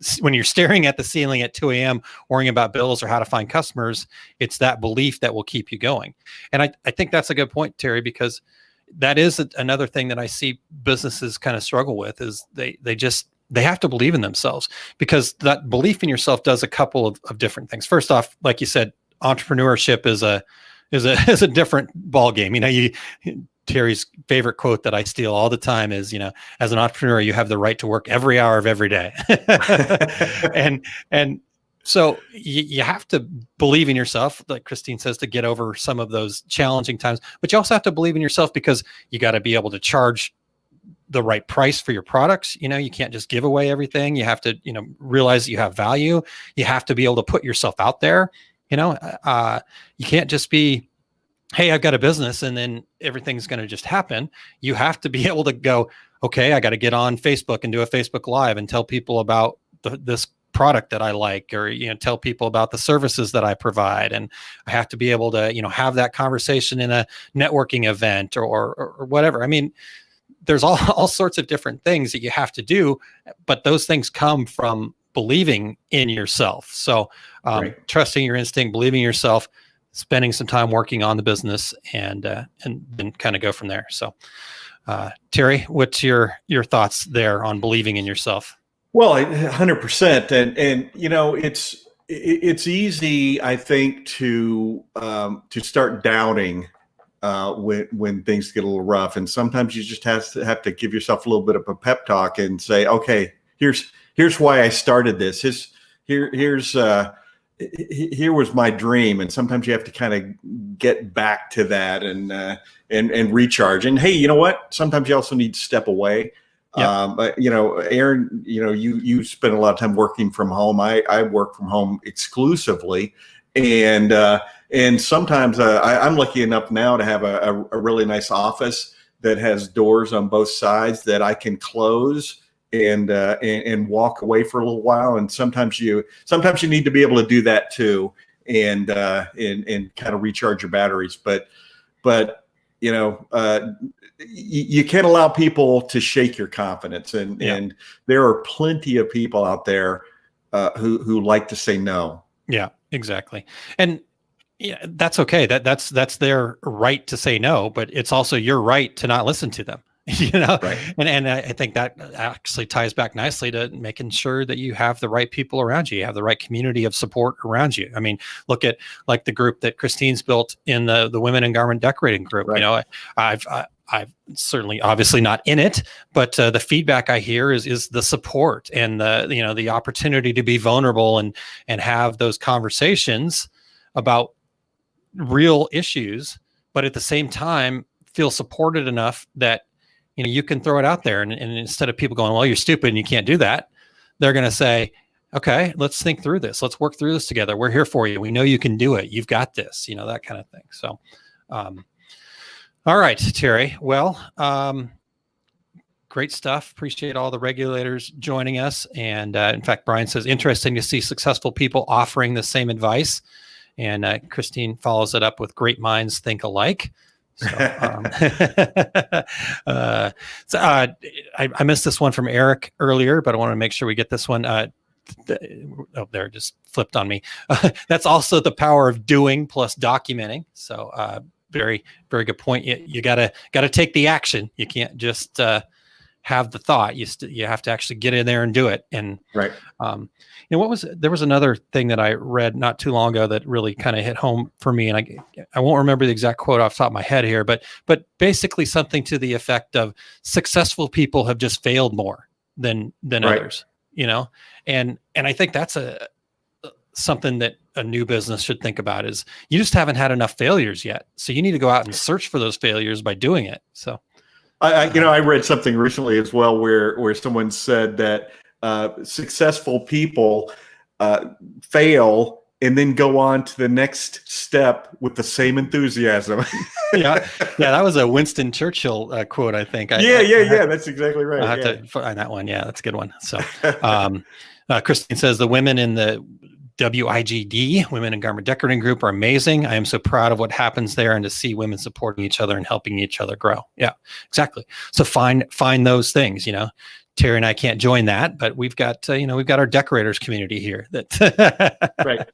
ceiling at 2 a.m. worrying about bills or how to find customers, it's that belief that will keep you going. And I think that's a good point, Terry, because that is another thing that I see businesses kind of struggle with, is they have to believe in themselves, because that belief in yourself does a couple of different things. First off, like you said, entrepreneurship is a different ball game. You know, Terry's favorite quote that I steal all the time is, you know, as an entrepreneur, you have the right to work every hour of every day. and so you have to believe in yourself, like Christine says, to get over some of those challenging times, but you also have to believe in yourself because you got to be able to charge the right price for your products. You know, you can't just give away everything. You have to, you know, realize that you have value. You have to be able to put yourself out there. You know, you can't just be, hey, I've got a business and then everything's going to just happen. You have to be able to go, okay, I got to get on Facebook and do a Facebook Live and tell people about this product that I like, or, you know, tell people about the services that I provide. And I have to be able to, you know, have that conversation in a networking event or whatever. I mean, there's all sorts of different things that you have to do, but those things come from believing in yourself. So right. Trusting your instinct, believing in yourself, spending some time working on the business, and then kind of go from there. So, Terry, what's your thoughts there on believing in yourself? Well, 100%, and you know, it's easy, I think, to start doubting when things get a little rough, and sometimes you just have to give yourself a little bit of a pep talk and say, okay, here's why I started this. Here was my dream, and sometimes you have to kind of get back to that and recharge. And hey, you know what? Sometimes you also need to step away. Yep. But you know, Aaron, you know, you spend a lot of time working from home. I work from home exclusively, and sometimes I'm lucky enough now to have a really nice office that has doors on both sides that I can close and walk away for a little while. And sometimes you need to be able to do that too, and kind of recharge your batteries. But you know, you can't allow people to shake your confidence. And there are plenty of people out there who like to say no. Yeah, exactly. And yeah, that's okay. That's their right to say no, but it's also your right to not listen to them. Right. And I think that actually ties back nicely to making sure that you have the right people around you, you have the right community of support around you. I mean, look at like the group that Christine's built in the women in garment decorating group. Right. I've certainly obviously not in it, but the feedback I hear is the support and the opportunity to be vulnerable and have those conversations about real issues, but at the same time feel supported enough that you can throw it out there, and instead of people going, well, you're stupid and you can't do that, they're going to say, okay, let's think through this. Let's work through this together. We're here for you. We know you can do it. You've got this, that kind of thing. So, all right, Terry. Well, great stuff. Appreciate all the regulators joining us. And in fact, Brian says, interesting to see successful people offering the same advice. And Christine follows it up with, great minds think alike. So, I missed this one from Eric earlier, but I want to make sure we get this one. There, just flipped on me. That's also the power of doing plus documenting. So, very, very good point. You gotta take the action. You can't just have the thought. You have to actually get in there and do it. And right. There was another thing that I read not too long ago that really kind of hit home for me, and I won't remember the exact quote off the top of my head here, but basically something to the effect of, successful people have just failed more than right. others, and I think that's something that a new business should think about, is you just haven't had enough failures yet, so you need to go out and search for those failures by doing it. So I read something recently as well where someone said that successful people fail and then go on to the next step with the same enthusiasm. yeah, that was a Winston Churchill quote, I think. Yeah, that's exactly right. I'll have to find that one. Yeah, that's a good one. So, Christine says, the women in the WIGD, Women in Garment Decorating Group, are amazing. I am so proud of what happens there, and to see women supporting each other and helping each other grow. Yeah, exactly. So find those things, Terry and I can't join that, but we've got our decorators community here. That right.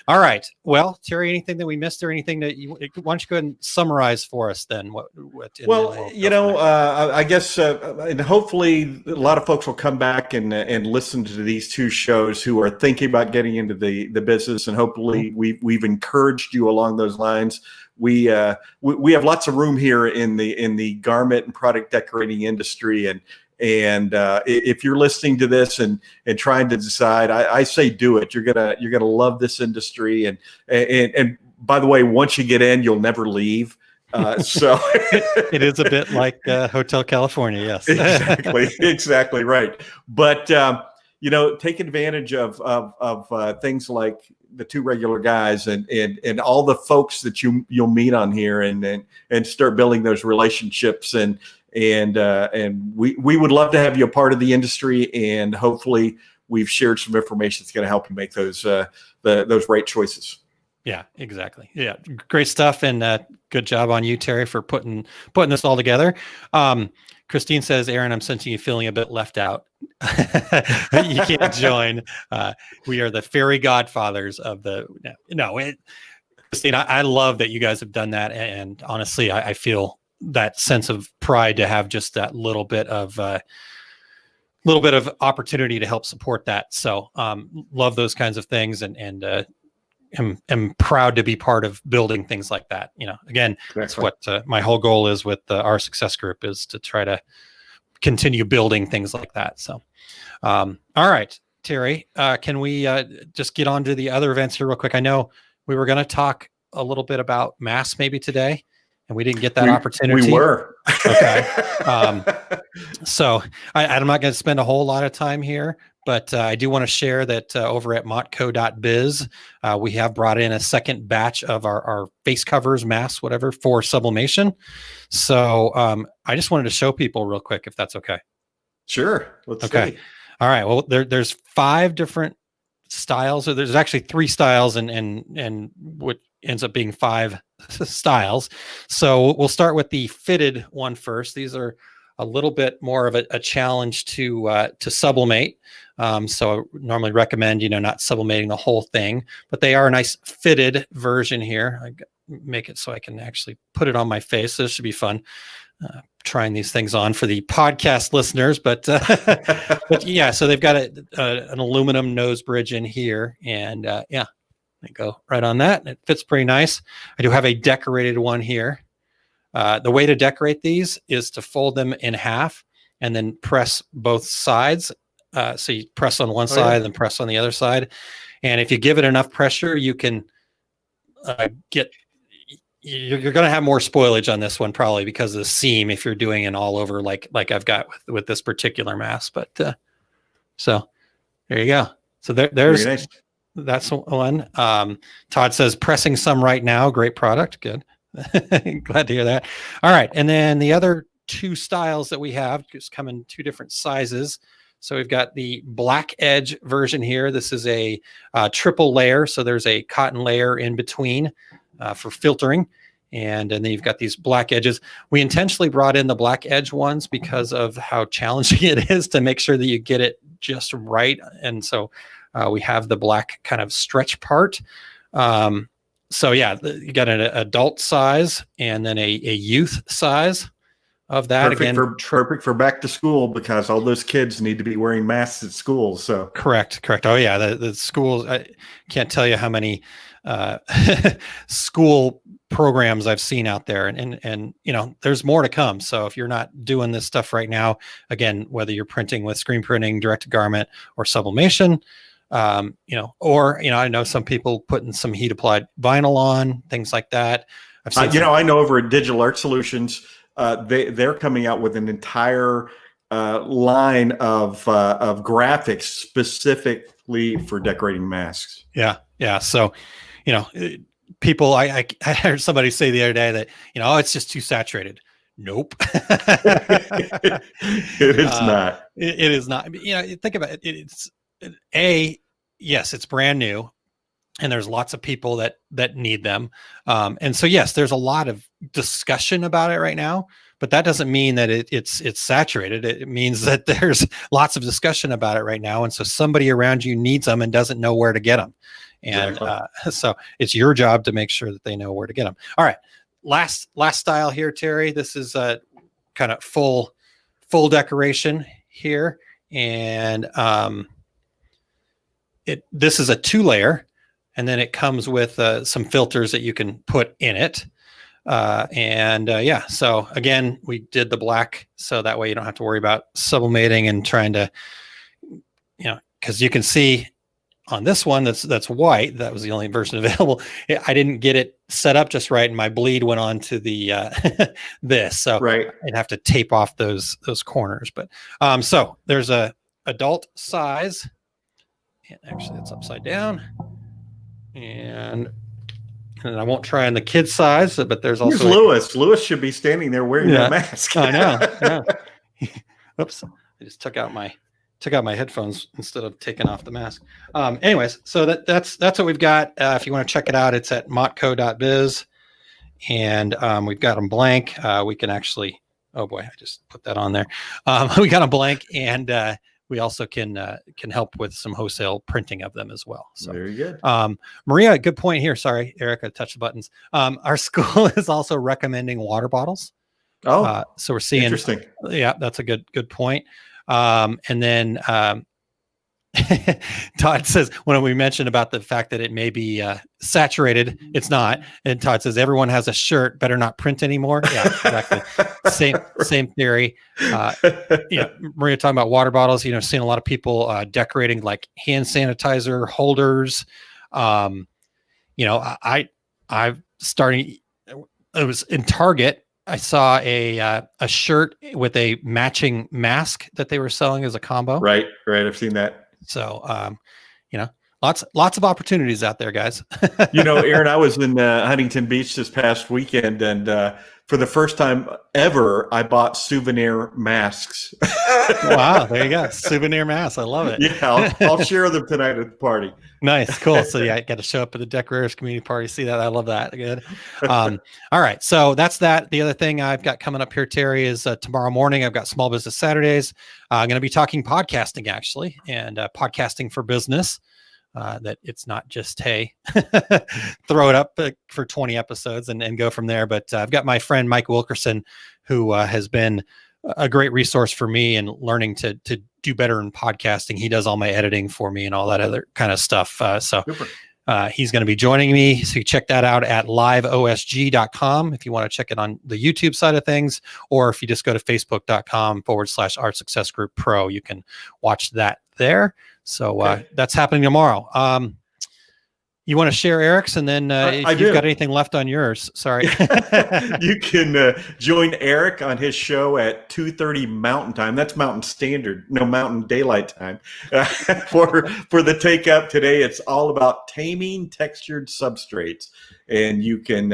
All right. Well, Terry, anything that we missed, or anything that why don't you go ahead and summarize for us then? I guess, and hopefully a lot of folks will come back and listen to these two shows who are thinking about getting into the business, and hopefully we've encouraged you along those lines. We have lots of room here in the garment and product decorating industry, and if you're listening to this and trying to decide, I say do it. You're gonna love this industry, and by the way, once you get in, you'll never leave. So it is a bit like Hotel California. Yes, exactly right. But take advantage of things like the two regular guys and all the folks that you'll meet on here, and start building those relationships, and we would love to have you a part of the industry, and hopefully we've shared some information that's going to help you make those right choices. Yeah, exactly. Yeah, great stuff, and good job on you, Terry, for putting this all together. Christine says, Aaron, I'm sensing you feeling a bit left out. You can't join. We are the fairy godfathers of the. Christine, I love that you guys have done that, and honestly, I feel that sense of pride to have just that little bit of opportunity to help support that. So, love those kinds of things, and am proud to be part of building things like that. Again, that's what my whole goal is with our success group, is to try to continue building things like that. So, all right, Terry, can we just get on to the other events here real quick? I know we were going to talk a little bit about mass maybe today, and we didn't get that opportunity. We were. Okay. So I'm not going to spend a whole lot of time here, but I do want to share that over at mottco.biz, we have brought in a second batch of our face covers, masks, whatever, for sublimation. So I just wanted to show people real quick, if that's okay. Sure. Let's see. All right. Well, there's 5 different styles. So there's actually 3 styles, and what ends up being 5 styles. So we'll start with the fitted one first. These are a little bit more of a challenge to sublimate. So I normally recommend, not sublimating the whole thing, but they are a nice fitted version here. I make it so I can actually put it on my face. So this should be fun. trying these things on for the podcast listeners, but yeah, so they've got an aluminum nose bridge in here, and yeah, they go right on that. It fits pretty nice. I do have a decorated one here. The way to decorate these is to fold them in half and then press both sides. So you press on one side and then press on the other side. And if you give it enough pressure, you can you're going to have more spoilage on this one, probably because of the seam, if you're doing it all over like I've got with this particular mask. But so there you go. So there's nice. That's one. Todd says pressing some right now. Great product. Good. Glad to hear that. All right. And then the other two styles that we have just come in two different sizes. So we've got the black edge version here. This is a triple layer. So there's a cotton layer in between for filtering. And then you've got these black edges. We intentionally brought in the black edge ones because of how challenging it is to make sure that you get it just right. And so we have the black kind of stretch part. So yeah, you got an adult size and then a youth size of that. Perfect for back to school, because all those kids need to be wearing masks at school. So correct. Oh yeah, the schools. I can't tell you how many school programs I've seen out there, and you know, there's more to come. So if you're not doing this stuff right now, again, whether you're printing with screen printing, direct to garment, or sublimation, you know, or I know some people putting some heat applied vinyl on, things like that. I've seen I know over at Digital Art Solutions, they're coming out with an entire line of graphics specifically for decorating masks. Yeah. So, people, I heard somebody say the other day that, oh, it's just too saturated. Nope. It is not. It is not. Think about it. It's yes, it's brand new, and there's lots of people that need them. And so, yes, there's a lot of discussion about it right now, but that doesn't mean that it's saturated. It means that there's lots of discussion about it right now. And so somebody around you needs them and doesn't know where to get them. And exactly. So it's your job to make sure that they know where to get them. All right. Last style here, Terry. This is a kind of full decoration here. And this is a 2-layer, and then it comes with some filters that you can put in it. So again, we did the black, so that way you don't have to worry about sublimating and trying to, because you can see on this one that's white. That was the only version available. I didn't get it set up just right, and my bleed went on to the this. So right. I'd have to tape off those corners. But so there's a adult size. And actually, it's upside down. And I won't try on the kid size, but there's also Lewis. Lewis should be standing there wearing that mask. I know. Oops! I just took out my headphones instead of taking off the mask. Anyways, so that's what we've got. If you want to check it out, it's at motco.biz, and we've got them blank. We can actually. Oh boy, I just put that on there. We got them blank, and we also can help with some wholesale printing of them as well. So very good. Maria, good point here. Sorry, Erica, touch the buttons. Our school is also recommending water bottles. Oh, so we're seeing. Interesting. Yeah, that's a good point. And then Todd says, when we mentioned about the fact that it may be saturated, it's not. And Todd says, everyone has a shirt, better not print anymore. Yeah, exactly. Same theory. Maria talking about water bottles, seeing a lot of people decorating like hand sanitizer holders. I've starting, it was in Target. I saw a shirt with a matching mask that they were selling as a combo. Right. I've seen that. So, lots of opportunities out there, guys. Aaron, I was in Huntington Beach this past weekend, and for the first time ever, I bought souvenir masks. Wow, there you go. Souvenir masks. I love it. Yeah, I'll share them tonight at the party. Nice. Cool. So yeah, I got to show up at the Decorators community party. See that? I love that. Good. All right. So that's that. The other thing I've got coming up here, Terry, is tomorrow morning, I've got Small Business Saturdays. I'm going to be talking podcasting actually, and podcasting for business. that it's not just, hey, throw it up for 20 episodes and go from there. But I've got my friend Mike Wilkerson, who has been a great resource for me in learning to do better in podcasting. He does all my editing for me and all that other kind of stuff. So he's going to be joining me. So you check that out at liveosg.com if you want to check it on the YouTube side of things, or if you just go to facebook.com/Art Success Group Pro, you can watch that there. So that's happening tomorrow. You want to share Eric's, and then if you've got anything left on yours, sorry. You can join Eric on his show at 2:30 Mountain Time. That's Mountain Standard, no Mountain Daylight Time. For the Take Up today, it's all about taming textured substrates. And you can,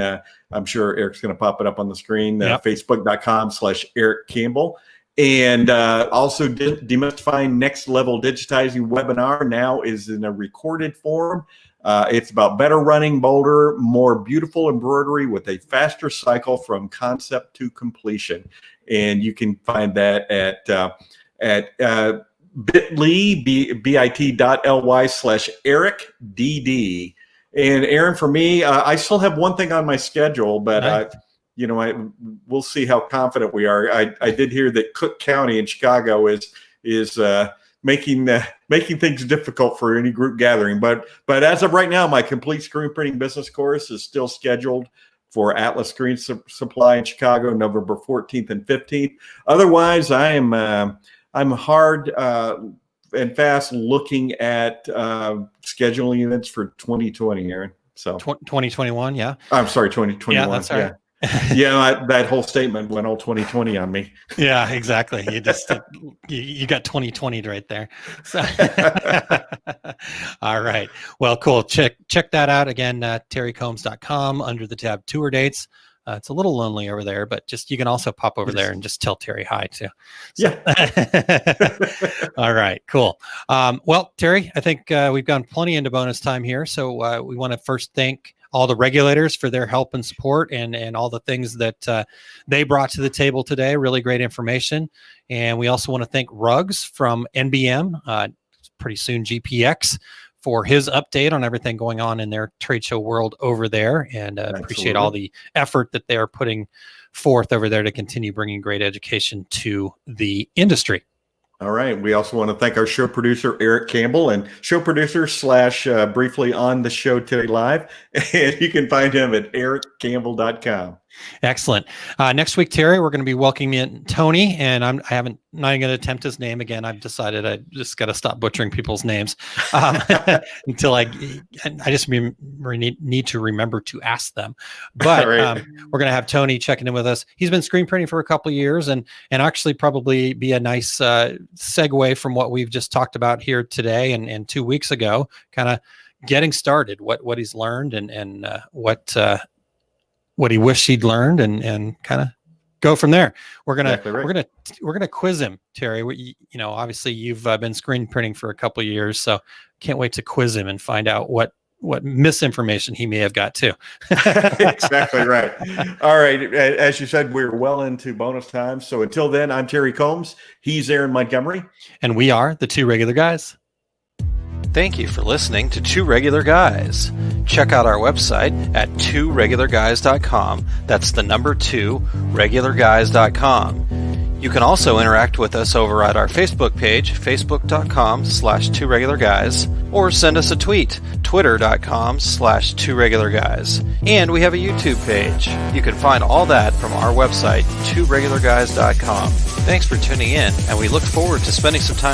I'm sure Eric's going to pop it up on the screen, facebook.com/Eric Campbell. And also Demystifying Next Level Digitizing webinar now is in a recorded form. It's about better running, bolder, more beautiful embroidery with a faster cycle from concept to completion. And you can find that at bit.ly/EricDD. And Aaron, for me, I still have one thing on my schedule, but we'll see how confident we are. I did hear that Cook County in Chicago is making things difficult for any group gathering. But as of right now, my complete screen printing business course is still scheduled for Atlas Screen Supply in Chicago, November 14th and 15th. Otherwise, I'm hard and fast looking at scheduling events for 2020, Aaron. So 2021, yeah. I'm sorry, 2021. Yeah, that's right. Yeah, that whole statement went all 2020 on me. Yeah, exactly. You just you got 2020 right there. So, all right. Well, cool. Check that out again. terrycombs.com under the tab tour dates. It's a little lonely over there, but you can also pop over there and just tell Terry hi too. So. Yeah. All right. Cool. Well, Terry, I think we've gone plenty into bonus time here, so we want to first thank all the regulators for their help and support and all the things that they brought to the table today. Really great information. And we also want to thank Ruggs from NBM, pretty soon GPX, for his update on everything going on in their trade show world over there. And appreciate all the effort that they're putting forth over there to continue bringing great education to the industry. All right. We also want to thank our show producer, Eric Campbell, and show producer / briefly on the show today live. And you can find him at ericcampbell.com. Excellent. Next week, Terry, we're going to be welcoming in Tony, and I'm not even going to attempt his name again. I've decided I just got to stop butchering people's names until I just need to remember to ask them. But we're going to have Tony checking in with us. He's been screen printing for a couple of years, and actually probably be a nice segue from what we've just talked about here today and 2 weeks ago, kind of getting started, what he's learned and what he wished he'd learned, and kind of go from there. We're gonna quiz him, Terry. Obviously you've been screen printing for a couple of years, so can't wait to quiz him and find out what misinformation he may have got too. Exactly right. All right. As you said, we're well into bonus time. So until then, I'm Terry Combs. He's Aaron Montgomery. And we are the Two Regular Guys. Thank you for listening to Two Regular Guys. Check out our website at tworegularguys.com. That's the number 2, regularguys.com. You can also interact with us over at our Facebook page, facebook.com/tworegularguys, or send us a tweet, twitter.com/tworegularguys. And we have a YouTube page. You can find all that from our website, tworegularguys.com. Thanks for tuning in, and we look forward to spending some time